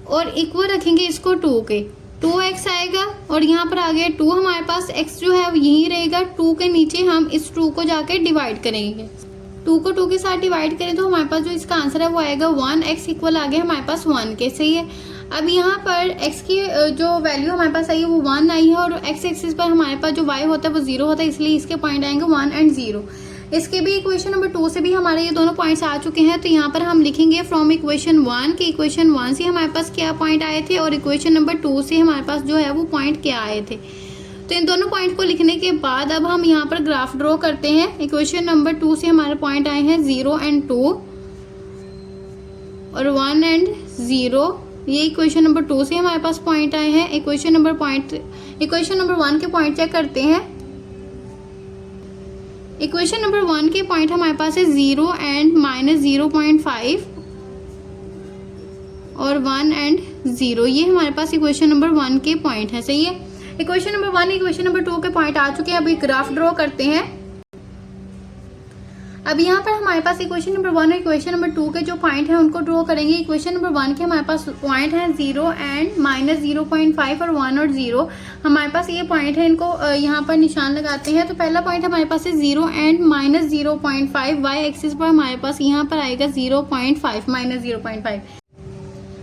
और इक्वल रखेंगे इसको 2 के। 2x आएगा और यहाँ पर आ गया 2 हमारे पास, x जो है वो यहीं रहेगा, 2 के नीचे हम इस 2 को जाके डिवाइड करेंगे। 2 को 2 के साथ डिवाइड करें तो हमारे पास जो इसका आंसर है वो आएगा 1, x इक्वल आ गया हमारे पास 1 के, सही है। अब यहाँ पर x की जो वैल्यू हमारे पास आई है वो 1 आई है और x एक्सिस पर हमारे पास जो y होता है वो 0 होता है, इसलिए इसके पॉइंट आएंगे 1 एंड 0। इसके भी इक्वेशन नंबर 2 से भी हमारे ये दोनों पॉइंट्स आ चुके हैं, तो यहाँ पर हम लिखेंगे फ्रॉम इक्वेशन 1 कि इक्वेशन 1 से हमारे पास क्या पॉइंट आए थे और इक्वेशन नंबर 2 से हमारे पास जो है वो पॉइंट क्या आए थे। तो इन दोनों पॉइंट को लिखने के बाद अब हम यहाँ पर ग्राफ ड्रॉ करते हैं। इक्वेशन नंबर 2 से हमारे पॉइंट आए हैं 0 एंड 2 और 1 एंड 0। ये इक्वेशन नंबर 2 से हमारे पास पॉइंट आए हैं। इक्वेशन नंबर 1 के पॉइंट चेक करते हैं। इक्वेशन नंबर 1 के पॉइंट हमारे पास है 0 एंड -0.5 और 1 एंड 0। ये हमारे पास इक्वेशन नंबर 1 के पॉइंट है, सही है। इक्वेशन नंबर 1 इक्वेशन नंबर 2 के पॉइंट आ चुके हैं। अभी ग्राफ ड्रॉ करते हैं। अब यहाँ पर हमारे पास इक्वेशन नंबर 1 और इक्वेशन नंबर 2 के जो पॉइंट हैं उनको ड्रॉ करेंगे। इक्वेशन नंबर 1 के हमारे पास पॉइंट है 0 एंड -0.5 और 1 और 0। हमारे पास ये पॉइंट है, इनको यहाँ पर निशान लगाते हैं। तो पहला पॉइंट हमारे पास है 0 एंड -0.5। वाई एक्सिस पर हमारे पास यहाँ पर आएगा 0.5 -0.5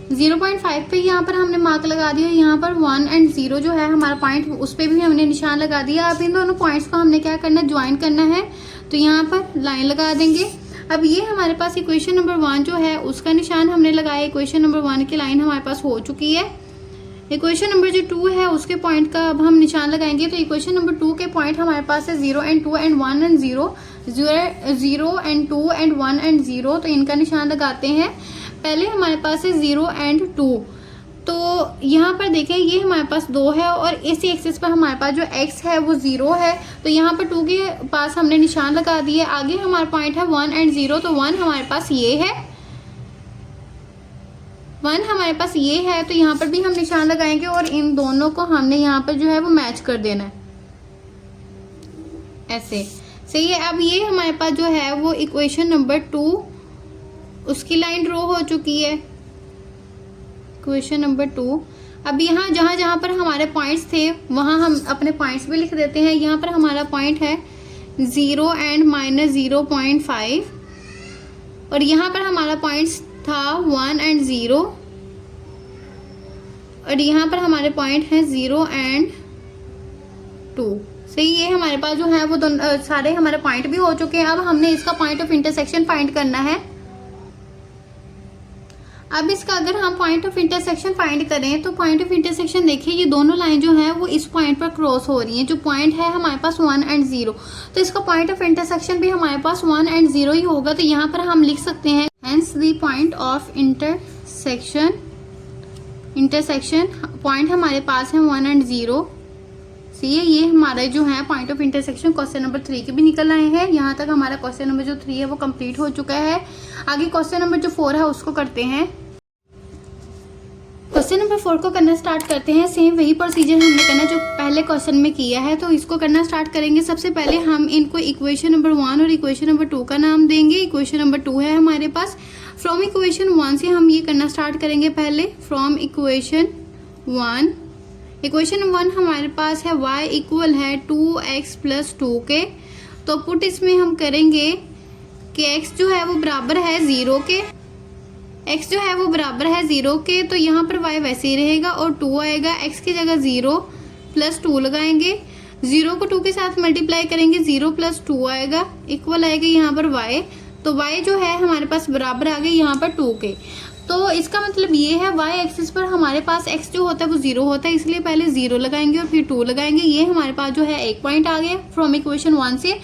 0.5 पे यहाँ पर हमने मार्क लगा दिया। यहाँ पर 1 एंड 0 जो है हमारा पॉइंट, उस पर भी हमने निशान लगा दिया। अब इन दोनों पॉइंट्स को हमने क्या करना है, ज्वाइन करना है। तो यहाँ पर लाइन लगा देंगे। अब ये हमारे पास इक्वेशन नंबर 1 जो है उसका निशान हमने लगाया। इक्वेशन नंबर 1 की लाइन हमारे पास हो चुकी है। इक्वेशन नंबर जो 2 है उसके पॉइंट का अब हम निशान लगाएंगे। तो इक्वेशन नंबर 2 के पॉइंट हमारे पास है 0 and 2 and 1 and 0 and 2 and 1 and 0। तो इनका निशान लगाते हैं। पहले हमारे पास है 0 एंड 2। तो यहाँ पर देखें ये हमारे पास 2 है और इसी एक्सिस पर हमारे पास जो x है वो 0 है। तो यहाँ पर 2 के पास हमने निशान लगा दिए। आगे हमारा पॉइंट है 1 एंड 0। तो 1 हमारे पास ये है, 1 हमारे पास ये है। तो यहाँ पर भी हम निशान लगाएंगे और इन दोनों को हमने यहाँ पर जो है वो मैच कर देना है, ऐसे, सही है। अब ये हमारे पास जो है वो इक्वेशन नंबर 2 उसकी लाइन ड्रॉ हो चुकी है। Equation number 2। अब यहाँ जहाँ पर हमारे पॉइंट्स थे वहाँ हम अपने पॉइंट्स भी लिख देते हैं। यहाँ पर हमारा पॉइंट है 0 एंड -0.5 और यहाँ पर हमारा पॉइंट्स था 1 एंड 0 और यहाँ पर हमारे पॉइंट है 0 एंड 2। सही, ये हमारे पास जो है वो दोनों सारे हमारे पॉइंट भी हो चुके हैं। अब हमने इसका पॉइंट ऑफ इंटरसेक्शन फाइंड करना है। अब इसका अगर हम पॉइंट ऑफ इंटरसेक्शन फाइंड करें तो पॉइंट ऑफ इंटरसेक्शन देखिए ये दोनों लाइन जो है वो इस पॉइंट पर क्रॉस हो रही हैं। जो पॉइंट है हमारे पास 1 एंड 0, तो इसका पॉइंट ऑफ इंटरसेक्शन भी हमारे पास 1 एंड 0 ही होगा। तो यहाँ पर हम लिख सकते हैं hence the point of intersection point हमारे पास है 1 एंड 0। सी ये हमारा जो है point of intersection question number 3 के भी निकल आए हैं। यहाँ तक हमारा क्वेश्चन नंबर जो 3 है वो कंप्लीट हो चुका है। आगे क्वेश्चन नंबर जो 4 है उसको करते हैं। क्वेश्चन नंबर 4 को करना स्टार्ट करते हैं। सेम वही प्रोसीजर हमने करना जो पहले क्वेश्चन में किया है, तो इसको करना स्टार्ट करेंगे। सबसे पहले हम इनको इक्वेशन नंबर 1 और इक्वेशन नंबर 2 का नाम देंगे। इक्वेशन नंबर 2 है हमारे पास। फ्रॉम इक्वेशन 1 से हम ये करना स्टार्ट करेंगे। पहले फ्रॉम इक्वेशन 1, इक्वेशन 1 हमारे पास है y इक्वल है 2x प्लस 2 के। तो पुट इसमें हम करेंगे कि x जो है वो बराबर है 0 के, x जो है वो बराबर है 0 के। तो यहाँ पर y वैसे ही रहेगा और 2 आएगा। x की जगह 0 प्लस 2 लगाएंगे। 0 को 2 के साथ मल्टीप्लाई करेंगे, 0 प्लस 2 आएगा, इक्वल आएगा यहाँ पर y। तो y जो है हमारे पास बराबर आ गए यहाँ पर 2 के। तो इसका मतलब ये है y एक्सिस पर हमारे पास x जो होता है वो 0 होता है, इसलिए पहले 0 लगाएंगे और फिर 2 लगाएंगे। ये हमारे पास जो है एक पॉइंट आ गया फ्रॉम इक्वेशन 1 से।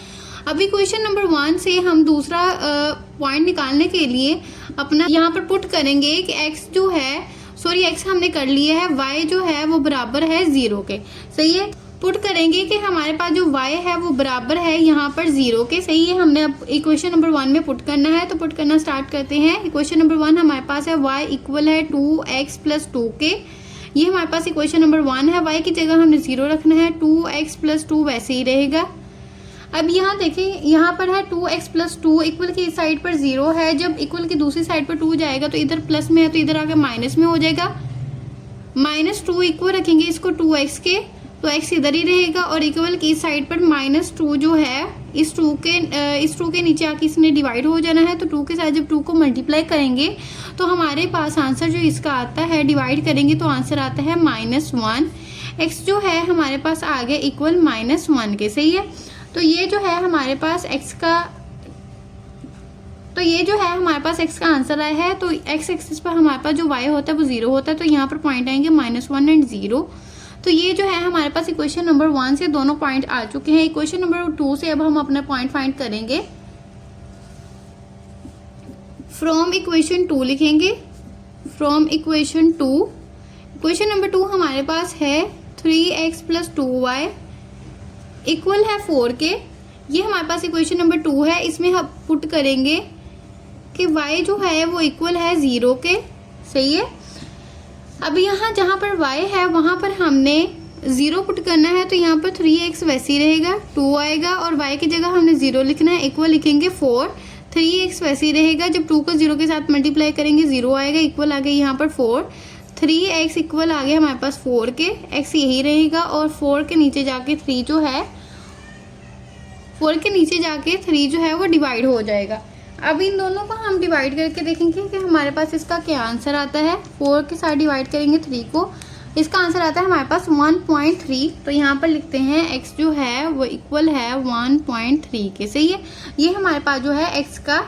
अब इक्वेशन नंबर 1 से हम दूसरा पॉइंट निकालने के लिए अपना यहाँ पर पुट करेंगे कि x जो है, सॉरी x हमने कर लिया है, y जो है वो बराबर है 0 के। सही है, पुट करेंगे कि हमारे पास जो y है वो बराबर है यहाँ पर 0 के। सही है, हमने अब इक्वेशन नंबर 1 में पुट करना है। तो पुट करना स्टार्ट करते हैं। इक्वेशन नंबर 1 हमारे पास है y इक्वल है 2x प्लस 2 के। ये हमारे पास इक्वेशन नंबर 1 है। y की जगह हमने 0 रखना है, 2x प्लस 2 वैसे ही रहेगा। अब यहाँ देखिए यहाँ पर है 2x प्लस 2, इक्वल की इस साइड पर 0 है। जब इक्वल की दूसरी साइड पर 2 जाएगा तो इधर प्लस में है तो इधर आके माइनस में हो जाएगा। -2 इक्वल रखेंगे इसको 2x के, तो x इधर ही रहेगा और इक्वल की साइड पर -2 जो है इस 2 के नीचे आके इसने डिवाइड हो जाना है। तो 2 के साथ जब 2 को मल्टीप्लाई करेंगे तो हमारे पास आंसर जो इसका आता है, डिवाइड करेंगे तो आंसर आता है -1। x जो है हमारे पास आ गया इक्वल -1 के, सही है। तो ये जो है हमारे पास x का आंसर आया है। तो x एक्सिस पर हमारे पास जो y होता है वो 0 होता है, तो यहाँ पर पॉइंट आएंगे -1 एंड 0। तो ये जो है हमारे पास इक्वेशन नंबर 1 से दोनों पॉइंट आ चुके हैं। इक्वेशन नंबर 2 से अब हम अपना पॉइंट फाइंड करेंगे। फ्रॉम इक्वेशन 2 लिखेंगे, फ्रॉम इक्वेशन 2। इक्वेशन नंबर 2 हमारे पास है 3x + 2y इक्वल है 4 के। ये हमारे पास इक्वेशन नंबर 2 है। इसमें हम पुट करेंगे कि y जो है वो इक्वल है 0 के, सही है। अब यहाँ जहाँ पर y है वहाँ पर हमने 0 पुट करना है, तो यहाँ पर 3x वैसे ही रहेगा, 2 आएगा और y की जगह हमने 0 लिखना है, इक्वल लिखेंगे 4। 3x वैसे ही रहेगा, जब 2 को 0 के साथ मल्टीप्लाई करेंगे 0 आएगा, इक्वल आ गया यहाँ पर 4। 3x इक्वल आ गया हमारे पास 4 के, x यही रहेगा और 4 के नीचे जाके 3 जो है 4 के नीचे जाके 3 जो है वो डिवाइड हो जाएगा। अब इन दोनों को हम डिवाइड करके देखेंगे कि हमारे पास इसका क्या आंसर आता है। 4 के साथ डिवाइड करेंगे 3 को, इसका आंसर आता है हमारे पास 1.3। तो यहाँ पर लिखते हैं x जो है वो इक्वल है 1.3 के, सही है। ये हमारे पास जो है x का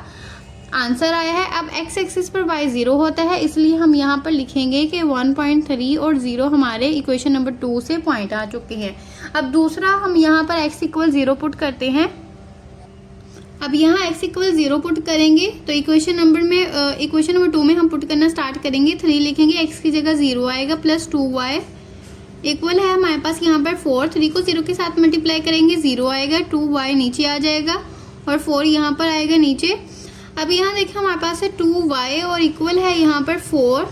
आंसर आया है। अब x एक्सिस पर y 0 होता है, इसलिए हम यहाँ पर लिखेंगे कि 1.3 और 0 हमारे इक्वेशन नंबर 2 से पॉइंट आ चुके हैं। अब दूसरा हम यहाँ पर x इक्वल 0 पुट करते हैं। अब यहाँ x इक्वल 0 पुट करेंगे तो इक्वेशन नंबर 2 में हम पुट करना स्टार्ट करेंगे। 3 लिखेंगे, x की जगह 0 आएगा, प्लस 2y इक्वल है हमारे पास यहाँ पर 4। 3 को 0 के साथ मल्टीप्लाई करेंगे 0 आएगा, 2y नीचे आ जाएगा और 4 यहाँ पर आएगा नीचे। अब यहाँ देखिए हमारे पास है 2y और इक्वल है यहाँ पर 4,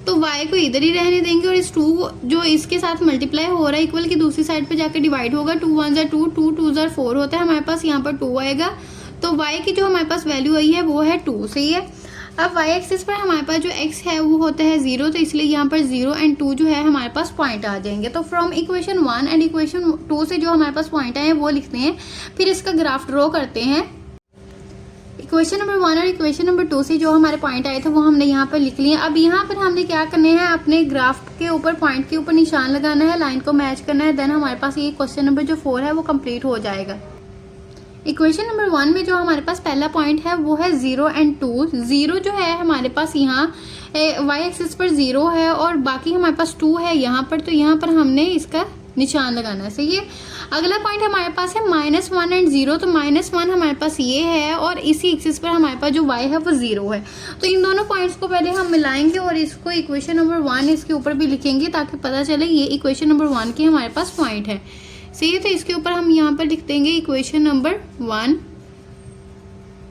तो y को इधर ही रहने देंगे और इस 2 जो इसके साथ मल्टीप्लाई हो रहा है इक्वल की दूसरी साइड पे जाके डिवाइड होगा। 2 1 ज़ा 2, 2 2 ज़ा 4 होता है, हमारे पास यहाँ पर 2 आएगा। तो y की जो हमारे पास वैल्यू आई है वो है 2, सही है। अब y एक्सिस पर हमारे पास जो x है वो होता है 0, तो इसलिए यहाँ पर 0 एंड 2 जो है हमारे पास पॉइंट आ जाएंगे। तो फ्रॉम इक्वेशन 1 एंड इक्वेशन 2 से जो हमारे पास पॉइंट आए हैं वो लिखते हैं, फिर इसका ग्राफ ड्रॉ करते हैं। इक्वेशन नंबर 1 और इक्वेशन नंबर 2 से जो हमारे पॉइंट आए थे वो हमने यहाँ पर लिख लिए। अब यहाँ पर हमने क्या करने हैं, अपने ग्राफ के ऊपर पॉइंट के ऊपर निशान लगाना है, लाइन को मैच करना है, देन हमारे पास ये क्वेश्चन नंबर जो 4 है वो कंप्लीट हो जाएगा। इक्वेशन नंबर 1 में जो हमारे पास पहला पॉइंट है वो है 0 एंड 2। 0 जो है हमारे पास यहाँ y एक्सिस पर 0 है और बाकी हमारे पास 2 है यहाँ पर, तो यहाँ पर हमने इसका निशान लगाना है, सही है। अगला पॉइंट हमारे पास है -1 एंड 0, तो -1 हमारे पास ये है और इसी एक्सिस पर हमारे पास जो y है वो 0 है। तो इन दोनों पॉइंट्स को पहले हम मिलाएंगे और इसको इक्वेशन नंबर 1 इसके ऊपर भी लिखेंगे ताकि पता चले ये इक्वेशन नंबर 1 की हमारे पास पॉइंट है, सही है। तो इसके ऊपर हम यहाँ पर लिख देंगे इक्वेशन नंबर 1।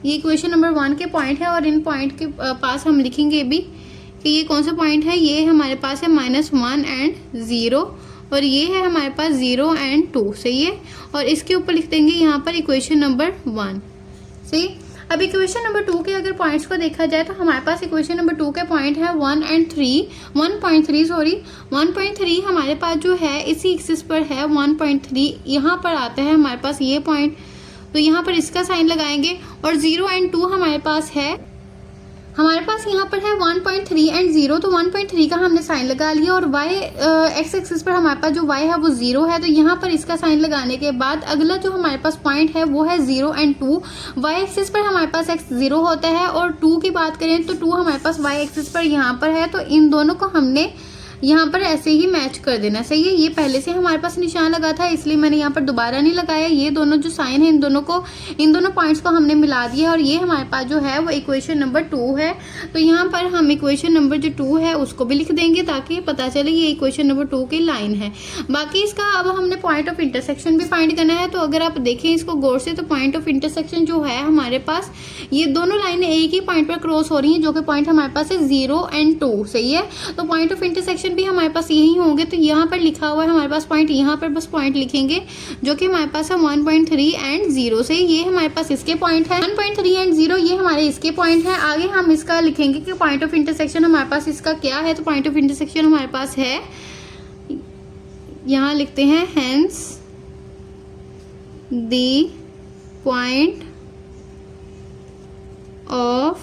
ये इक्वेशन नंबर 1 के पॉइंट है और इन पॉइंट के पास हम लिखेंगे भी कि ये कौन सा पॉइंट है। ये हमारे पास है -1 एंड 0 और ये है हमारे पास 0 एंड 2, सही है। और इसके ऊपर लिख देंगे यहाँ पर इक्वेशन नंबर 1, सही। अब इक्वेशन नंबर 2 के अगर पॉइंट्स को देखा जाए तो हमारे पास इक्वेशन नंबर 2 के पॉइंट है 1.3 हमारे पास जो है इसी एक्सिस पर है 1.3, यहाँ पर आता है हमारे पास ये पॉइंट, तो यहाँ पर इसका साइन लगाएंगे। और 0 एंड 2 हमारे पास है, हमारे पास यहाँ पर है 1.3 एंड 0, तो 1.3 का हमने साइन लगा लिया और y एक्स एक्सिस पर हमारे पास जो y है वो 0 है, तो यहाँ पर इसका साइन लगाने के बाद अगला जो हमारे पास पॉइंट है वो है 0 एंड 2। y एक्सिस पर हमारे पास x 0 होता है और 2 की बात करें तो 2 हमारे पास y एक्सिस पर यहाँ पर है, तो इन दोनों को हमने यहाँ पर ऐसे ही मैच कर देना, सही है। ये पहले से हमारे पास निशान लगा था इसलिए मैंने यहाँ पर दोबारा नहीं लगाया। ये दोनों जो साइन है इन दोनों पॉइंट्स को हमने मिला दिया और ये हमारे पास जो है वो इक्वेशन नंबर 2 है। तो यहाँ पर हम इक्वेशन नंबर जो 2 है उसको भी लिख देंगे ताकि पता चले ये इक्वेशन नंबर 2 की लाइन है। बाकी इसका अब हमने पॉइंट ऑफ इंटरसेक्शन भी फाइंड करना है। तो अगर आप देखें इसको गौर से तो पॉइंट ऑफ इंटरसेक्शन जो है हमारे पास ये दोनों लाइनें एक ही पॉइंट पर क्रॉस हो रही हैं, जो कि पॉइंट हमारे पास है 0 एंड 2, सही है। तो पॉइंट ऑफ इंटरसेक्शन भी हमारे पास यही होंगे, तो यहाँ पर लिखा हुआ है हमारे पास पॉइंट, यहाँ पर बस पॉइंट लिखेंगे जो कि हमारे पास है 1.3 एंड 0, से ये हमारे पास इसके पॉइंट है। 1.3 एंड 0 ये हमारे इसके पॉइंट है। आगे हम इसका लिखेंगे कि पॉइंट ऑफ इंटरसेक्शन हमारे पास इसका क्या है। तो पॉइंट ऑफ इंटरसेक्शन हमारे पास है, यहाँ लिखते हैं hence the point of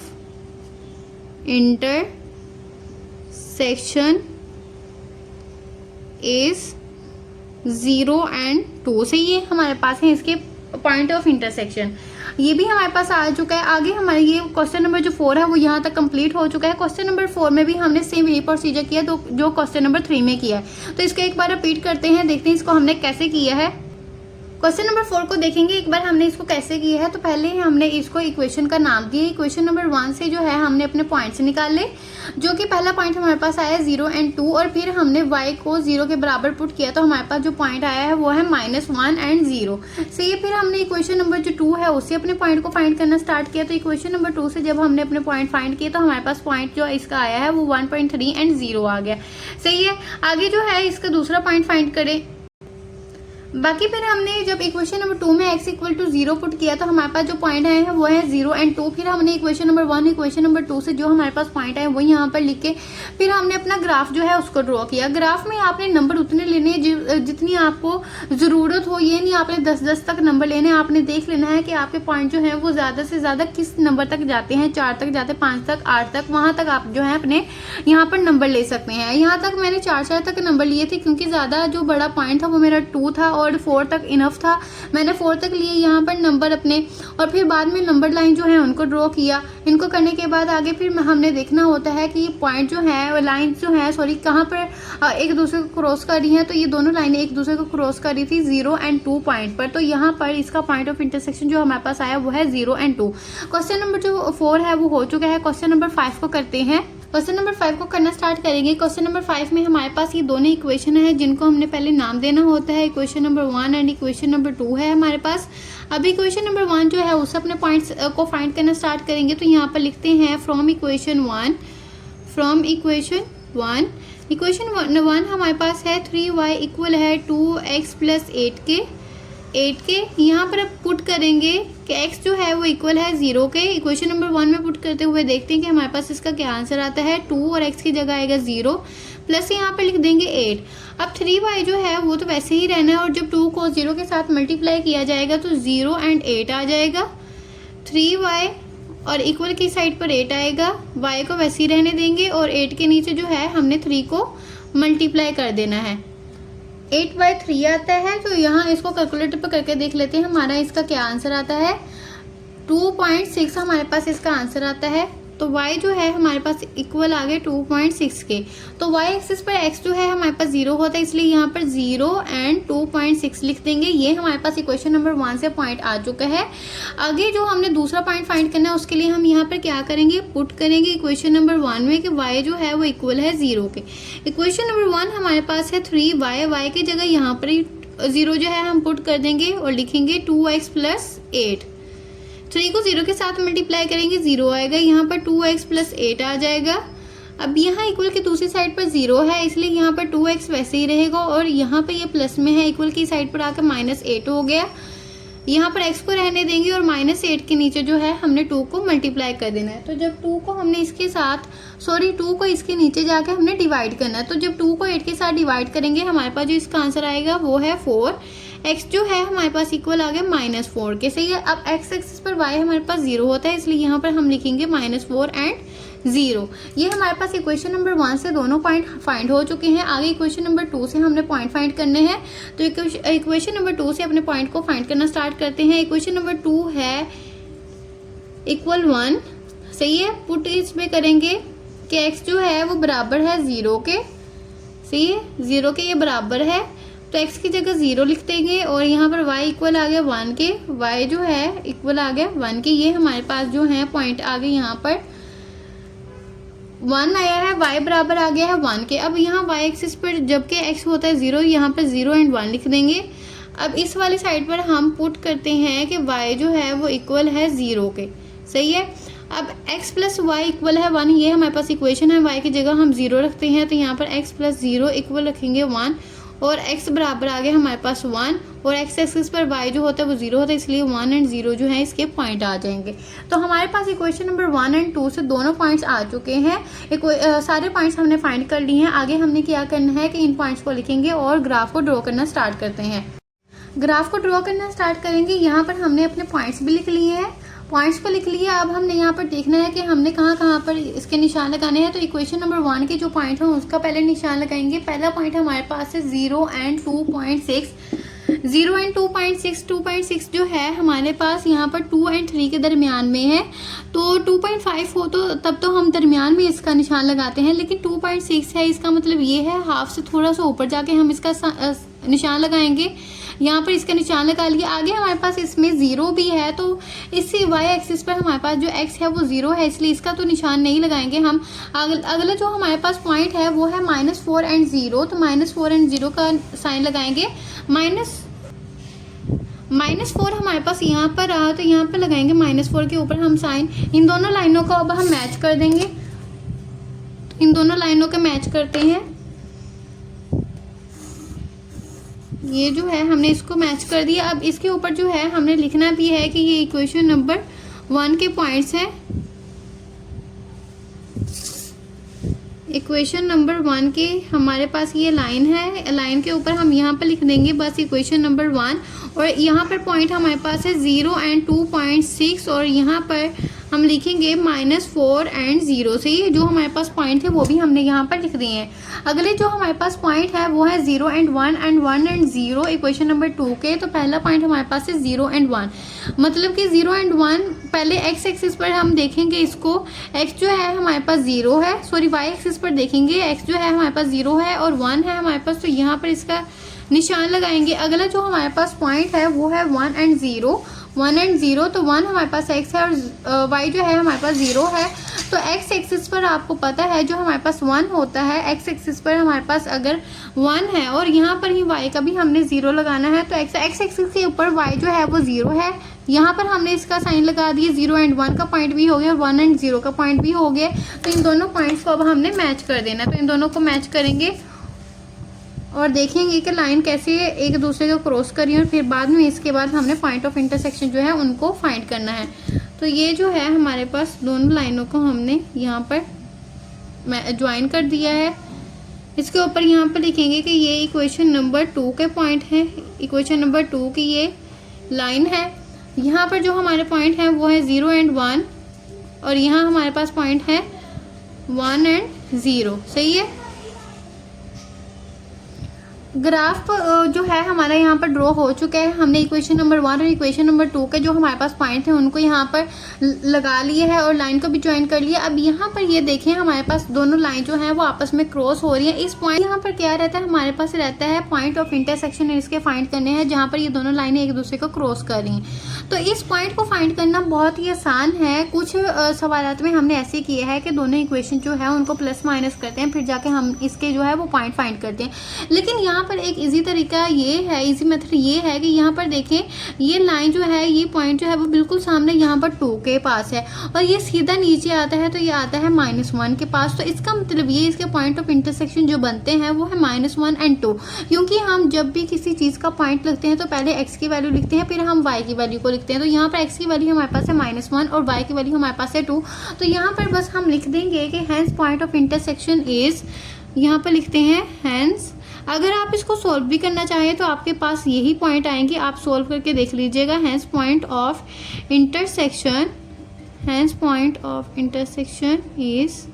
intersection is 0 and 2। से ये हमारे पास है इसके पॉइंट ऑफ इंटरसेक्शन। ये भी हमारे पास आ चुका है। आगे हमारे ये क्वेश्चन नंबर जो 4 है वो यहाँ तक कंप्लीट हो चुका है। क्वेश्चन नंबर 4 में भी हमने सेम यही प्रोसीजर किया तो जो क्वेश्चन नंबर 3 में किया है। तो इसको एक बार रिपीट करते हैं, देखते हैं इसको हमने कैसे किया है। क्वेश्चन नंबर 4 को देखेंगे एक बार हमने इसको कैसे किया है। तो पहले हमने इसको इक्वेशन का नाम दिया। इक्वेशन नंबर 1 से जो है हमने अपने पॉइंट्स निकाले, जो कि पहला पॉइंट हमारे पास आया 0 and 2 और फिर हमने y को 0 के बराबर पुट किया तो हमारे पास जो पॉइंट आया है वो है -1 and 0। से ये फिर हमने इक्वेशन नंबर जो 2 है उससे अपने पॉइंट को फाइंड करना स्टार्ट किया। तो इक्वेशन नंबर 2 से जब हमने अपने पॉइंट फाइंड किए तो हमारे पास पॉइंट जो इसका आया है वो 1.3 and 0 आ गया। सही है। आगे जो है इसका दूसरा पॉइंट फाइंड करें। बाकी फिर हमने जब इक्वेशन नंबर 2 में x इक्वल टू 0 पुट किया तो हमारे पास जो पॉइंट आए हैं वो है 0 and 2। फिर हमने इक्वेशन नंबर 1 इक्वेशन नंबर 2 से जो हमारे पास पॉइंट आए वो यहाँ पर लिख के फिर हमने अपना ग्राफ जो है उसको ड्रॉ किया। ग्राफ में आपने नंबर उतने लेने जितनी आपको ज़रूरत हो, ये नहीं आपने 10-10 तक नंबर लेने। आपने देख लेना है कि आपके पॉइंट जो है वो ज़्यादा से ज़्यादा किस नंबर तक जाते हैं, 4 तक जाते, 5 तक, 8 तक, वहाँ तक आप जो है अपने यहाँ पर नंबर ले सकते हैं। यहाँ तक मैंने 4 तक नंबर लिए थे क्योंकि ज़्यादा जो बड़ा पॉइंट था वो मेरा 2 था और 4 तक इनफ था। मैंने 4 तक लिए यहाँ पर नंबर अपने और फिर बाद में नंबर लाइन जो है उनको ड्रॉ किया। इनको करने के बाद आगे फिर हमने देखना होता है कि पॉइंट जो है लाइन जो है कहाँ पर एक दूसरे को क्रॉस कर रही है। तो ये दोनों लाइनें एक दूसरे को क्रॉस कर रही थी 0 and 2 पॉइंट पर। तो यहाँ पर इसका पॉइंट ऑफ इंटरसेक्शन जो हमारे पास आया वो है 0 and 2। क्वेश्चन नंबर जो 4 है वो हो चुका है। क्वेश्चन नंबर 5 को करते हैं। क्वेश्चन नंबर 5 को करना स्टार्ट करेंगे। क्वेश्चन नंबर 5 में हमारे पास ये दोनों इक्वेशन है जिनको हमने पहले नाम देना होता है। Equation number 1 and equation number 2 है हमारे पास। अब इक्वेशन नंबर 1 जो है उससे अपने पॉइंट्स को फाइंड करना स्टार्ट करेंगे। तो यहाँ पर लिखते हैं फ्रॉम इक्वेशन 1 इक्वेशन 1 हमारे पास है 3y इक्वल है 2x + 8 के यहाँ पर अब पुट करेंगे कि x जो है वो इक्वल है 0 के। इक्वेशन नंबर 1 में पुट करते हुए देखते हैं कि हमारे पास इसका क्या आंसर आता है। 2 और x की जगह आएगा 0 प्लस यहाँ पर लिख देंगे 8। अब 3y जो है वो तो वैसे ही रहना है और जब 2 को 0 के साथ मल्टीप्लाई किया जाएगा तो 0 and 8 आ जाएगा। 3y और इक्वल की साइड पर 8 आएगा, y को वैसे ही रहने देंगे और 8 के नीचे जो है हमने 3 को मल्टीप्लाई कर देना है। 8/3 आता है। तो यहाँ इसको कैलकुलेटर पर करके देख लेते हैं हमारा इसका क्या आंसर आता है। 2.6 हमारे पास इसका आंसर आता है। तो y जो है हमारे पास इक्वल आ गए 2.6 के। तो y एक्सिस पर x जो है हमारे पास 0 होता है इसलिए यहाँ पर 0 and 2.6 लिख देंगे। ये हमारे पास इक्वेशन नंबर 1 से पॉइंट आ चुका है। आगे जो हमने दूसरा पॉइंट फाइंड करना है उसके लिए हम यहाँ पर क्या करेंगे, पुट करेंगे इक्वेशन नंबर 1 में कि y जो है वो इक्वल है 0 के। इक्वेशन नंबर 1 हमारे पास है 3y, y की जगह यहाँ पर 0 जो है हम पुट कर देंगे और लिखेंगे 2x + 8। 3 को 0 के साथ मल्टीप्लाई करेंगे 0 आएगा, यहाँ पर 2x + 8 आ जाएगा। अब यहाँ इक्वल की दूसरी साइड पर 0 है इसलिए यहाँ पर 2x वैसे ही रहेगा और यहाँ पर ये प्लस में है, इक्वल की साइड पर आकर -8 हो गया। यहाँ पर x को रहने देंगे और -8 के नीचे जो है हमने 2 को मल्टीप्लाई कर देना है। तो जब 2 को हमने इसके साथ 2 को इसके नीचे जाके हमने डिवाइड करना है। तो जब 2 को 8 के साथ डिवाइड करेंगे हमारे पास जो इसका आंसर आएगा वो है 4। x जो है हमारे पास इक्वल आ गया -4 के। सही है। अब x एक्सिस पर y हमारे पास 0 होता है इसलिए यहाँ पर हम लिखेंगे -4 and 0। ये हमारे पास इक्वेशन नंबर 1 से दोनों पॉइंट फाइंड हो चुके हैं। आगे इक्वेशन नंबर 2 से हमने पॉइंट फाइंड करने हैं। तो इक्वेशन नंबर 2 से अपने पॉइंट को फाइंड करना स्टार्ट करते हैं। इक्वेशन नंबर 2 है इक्वल 1। सही है। पुट इसमें करेंगे कि x जो है वो बराबर है 0 के। सही है। 0 के ये बराबर है तो x की जगह 0 लिख देंगे और यहाँ पर y इक्वल आ गया 1 के। y जो है इक्वल आ गया 1 के। ये हमारे पास जो है पॉइंट आ गए, यहाँ पर 1 आया है, y बराबर आ गया है 1 के। अब यहाँ y एक्सिस पर जबकि x होता है 0, यहाँ पर 0 and 1 लिख देंगे। अब इस वाली साइड पर हम पुट करते हैं कि y जो है वो इक्वल है 0 के। सही है। अब x + y इक्वल है 1, ये हमारे पास इक्वेशन है। y की जगह हम 0 रखते हैं तो यहाँ पर x + 0 इक्वल रखेंगे 1 और x बराबर आ गया हमारे पास 1 और x एक्सिस पर y जो होता है वो 0 होता है इसलिए 1 and 0 जो है इसके पॉइंट आ जाएंगे। तो हमारे पास इक्वेशन नंबर 1 and 2 से दोनों पॉइंट्स आ चुके हैं। सारे पॉइंट्स हमने फाइंड कर लिए हैं। आगे हमने क्या करना है कि इन पॉइंट्स को लिखेंगे और ग्राफ को ड्रॉ करना स्टार्ट करते हैं। ग्राफ को ड्रॉ करना स्टार्ट करेंगे। यहाँ पर हमने अपने पॉइंट्स भी लिख लिए हैं, पॉइंट्स को लिख लिया। अब हमने यहाँ पर देखना है कि हमने कहाँ कहाँ पर इसके निशान लगाने हैं। तो इक्वेशन नंबर 1 के जो पॉइंट हैं उसका पहले निशान लगाएंगे। पहला पॉइंट हमारे पास है 0 एंड 2.6। 0 एंड 2.6, 2.6 जो है हमारे पास यहाँ पर 2 एंड 3 के दरमियान में है। तो 2.5 हो तो तब तो हम दरमियान में इसका निशान लगाते हैं, लेकिन 2.6 है, इसका मतलब ये है हाफ से थोड़ा सा ऊपर जाके हम इसका निशान लगाएंगे। यहाँ पर इसका निशान लगा लिया। आगे हमारे पास इसमें 0 भी है, तो इसी वाई एक्सिस पर हमारे पास जो x है वो 0 है, इसलिए इसका तो निशान नहीं लगाएंगे हम। अगला जो हमारे पास पॉइंट है वो है -4 एंड 0। तो -4 एंड 0 का साइन लगाएंगे। -4 हमारे पास यहाँ पर रहा, तो यहाँ पर लगाएंगे -4 के ऊपर हम साइन। इन दोनों लाइनों को अब हम मैच कर देंगे। इन दोनों लाइनों का मैच करते हैं। ये जो है हमने इसको मैच कर दिया। अब इसके ऊपर जो है हमने लिखना भी है कि ये इक्वेशन नंबर 1 के पॉइंट्स हैं। इक्वेशन नंबर 1 के हमारे पास ये लाइन है, लाइन के ऊपर हम यहाँ पर लिख देंगे बस इक्वेशन नंबर 1। और यहाँ पर पॉइंट हमारे पास है 0 एंड 2.6, और यहाँ पर हम लिखेंगे -4 एंड 0। से ये जो हमारे पास पॉइंट है वो भी हमने यहाँ पर लिख दिए हैं। अगले जो हमारे पास पॉइंट है वो है 0 and 1 and 1 and 0 equation number 2 के। तो पहला पॉइंट हमारे पास है 0 एंड 1, मतलब कि 0 एंड 1 पहले x एक्सिस पर हम देखेंगे इसको। x जो है हमारे पास 0 है, सॉरी y एक्सिस पर देखेंगे x जो है हमारे पास 0 है और 1 है हमारे पास, तो यहाँ पर इसका निशान लगाएंगे। अगला जो हमारे पास पॉइंट है वो है 1 एंड 0। 1 एंड 0, तो 1 हमारे पास x है और y जो है हमारे पास 0 है। तो x एक्सिस पर आपको पता है जो हमारे पास 1 होता है, x एक्सिस पर हमारे पास अगर 1 है और यहाँ पर ही y का भी हमने 0 लगाना है, तो x एक्सिस के ऊपर y जो है वो 0 है। यहाँ पर हमने इसका साइन लगा दिया। 0 एंड 1 का पॉइंट भी हो गया और 1 एंड 0 का पॉइंट भी हो गया। तो इन दोनों पॉइंट्स को अब हमने मैच कर देना। तो इन दोनों को मैच करेंगे और देखेंगे कि लाइन कैसे एक दूसरे को क्रॉस करी, और फिर बाद में इसके बाद हमने पॉइंट ऑफ इंटरसेक्शन जो है उनको फाइंड करना है। तो ये जो है हमारे पास दोनों लाइनों को हमने यहाँ पर ज्वाइन कर दिया है। इसके ऊपर यहाँ पर लिखेंगे कि ये इक्वेशन नंबर 2 के पॉइंट है, इक्वेशन नंबर 2 की ये लाइन है। यहाँ पर जो हमारे पॉइंट है वो है 0 एंड 1, और यहाँ हमारे पास पॉइंट है 1 एंड 0। सही है। ग्राफ जो है हमारा यहाँ पर ड्रॉ हो चुका है। हमने इक्वेशन नंबर 1 और इक्वेशन नंबर 2 के जो हमारे पास पॉइंट हैं उनको यहाँ पर लगा लिए है और लाइन को भी ज्वाइन कर लिया। अब यहाँ पर ये देखें हमारे पास दोनों लाइन जो है वो आपस में क्रॉस हो रही है। इस पॉइंट यहाँ पर क्या रहता है, हमारे पास रहता है पॉइंट ऑफ इंटरसेक्शन, इसके फाइंड करने हैं जहाँ पर ये दोनों लाइनें एक दूसरे को क्रॉस कर रही हैं। तो इस पॉइंट को फाइंड करना बहुत ही आसान है। कुछ सवालात में हमने ऐसे किया है कि दोनों इक्वेशन जो है उनको प्लस माइनस करते हैं, फिर जाके हम इसके जो है वो पॉइंट फाइंड करते हैं। लेकिन यहाँ पर एक इजी तरीका ये है, इजी मेथड ये है कि यहाँ पर देखें ये लाइन जो है, ये पॉइंट जो है वो बिल्कुल सामने यहाँ पर 2 के पास है और ये सीधा नीचे आता है, तो ये आता है -1 के पास। तो इसका मतलब ये इसके पॉइंट ऑफ इंटरसेक्शन जो बनते हैं वो है -1 एंड 2, क्योंकि हम जब भी किसी चीज़ का पॉइंट लगते हैं तो पहले x की वैल्यू लिखते हैं, फिर हम y की वैल्यू को लिखते हैं। तो यहाँ पर x की वैल्यू हमारे पास है -1 और y की वैल्यू हमारे पास है 2। तो यहाँ पर बस हम लिख देंगे कि hence point of intersection is, यहाँ पर लिखते हैं हैंस। अगर आप इसको सॉल्व भी करना चाहें तो आपके पास यही पॉइंट आएंगे, आप सॉल्व करके देख लीजिएगा। Hence point of intersection, hence point of intersection is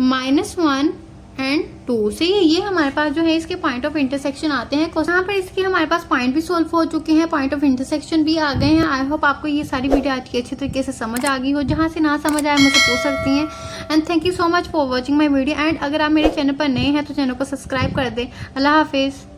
-1 and 2। सही है। ये हमारे पास जो है इसके पॉइंट ऑफ इंटरसेक्शन आते हैं। यहाँ पर इसके हमारे पास पॉइंट भी सॉल्व हो चुके हैं, पॉइंट ऑफ इंटरसेक्शन भी आ गए हैं। आई होप आपको ये सारी वीडियो आज की अच्छी तरीके से समझ आ गई हो। जहाँ से ना समझ आए मुझे पूछ सकती हैं। And thank you so much for watching my video. And अगर आप मेरे चैनल पर नए हैं तो चैनल को सब्सक्राइब कर दें। अल्लाह हाफिज़।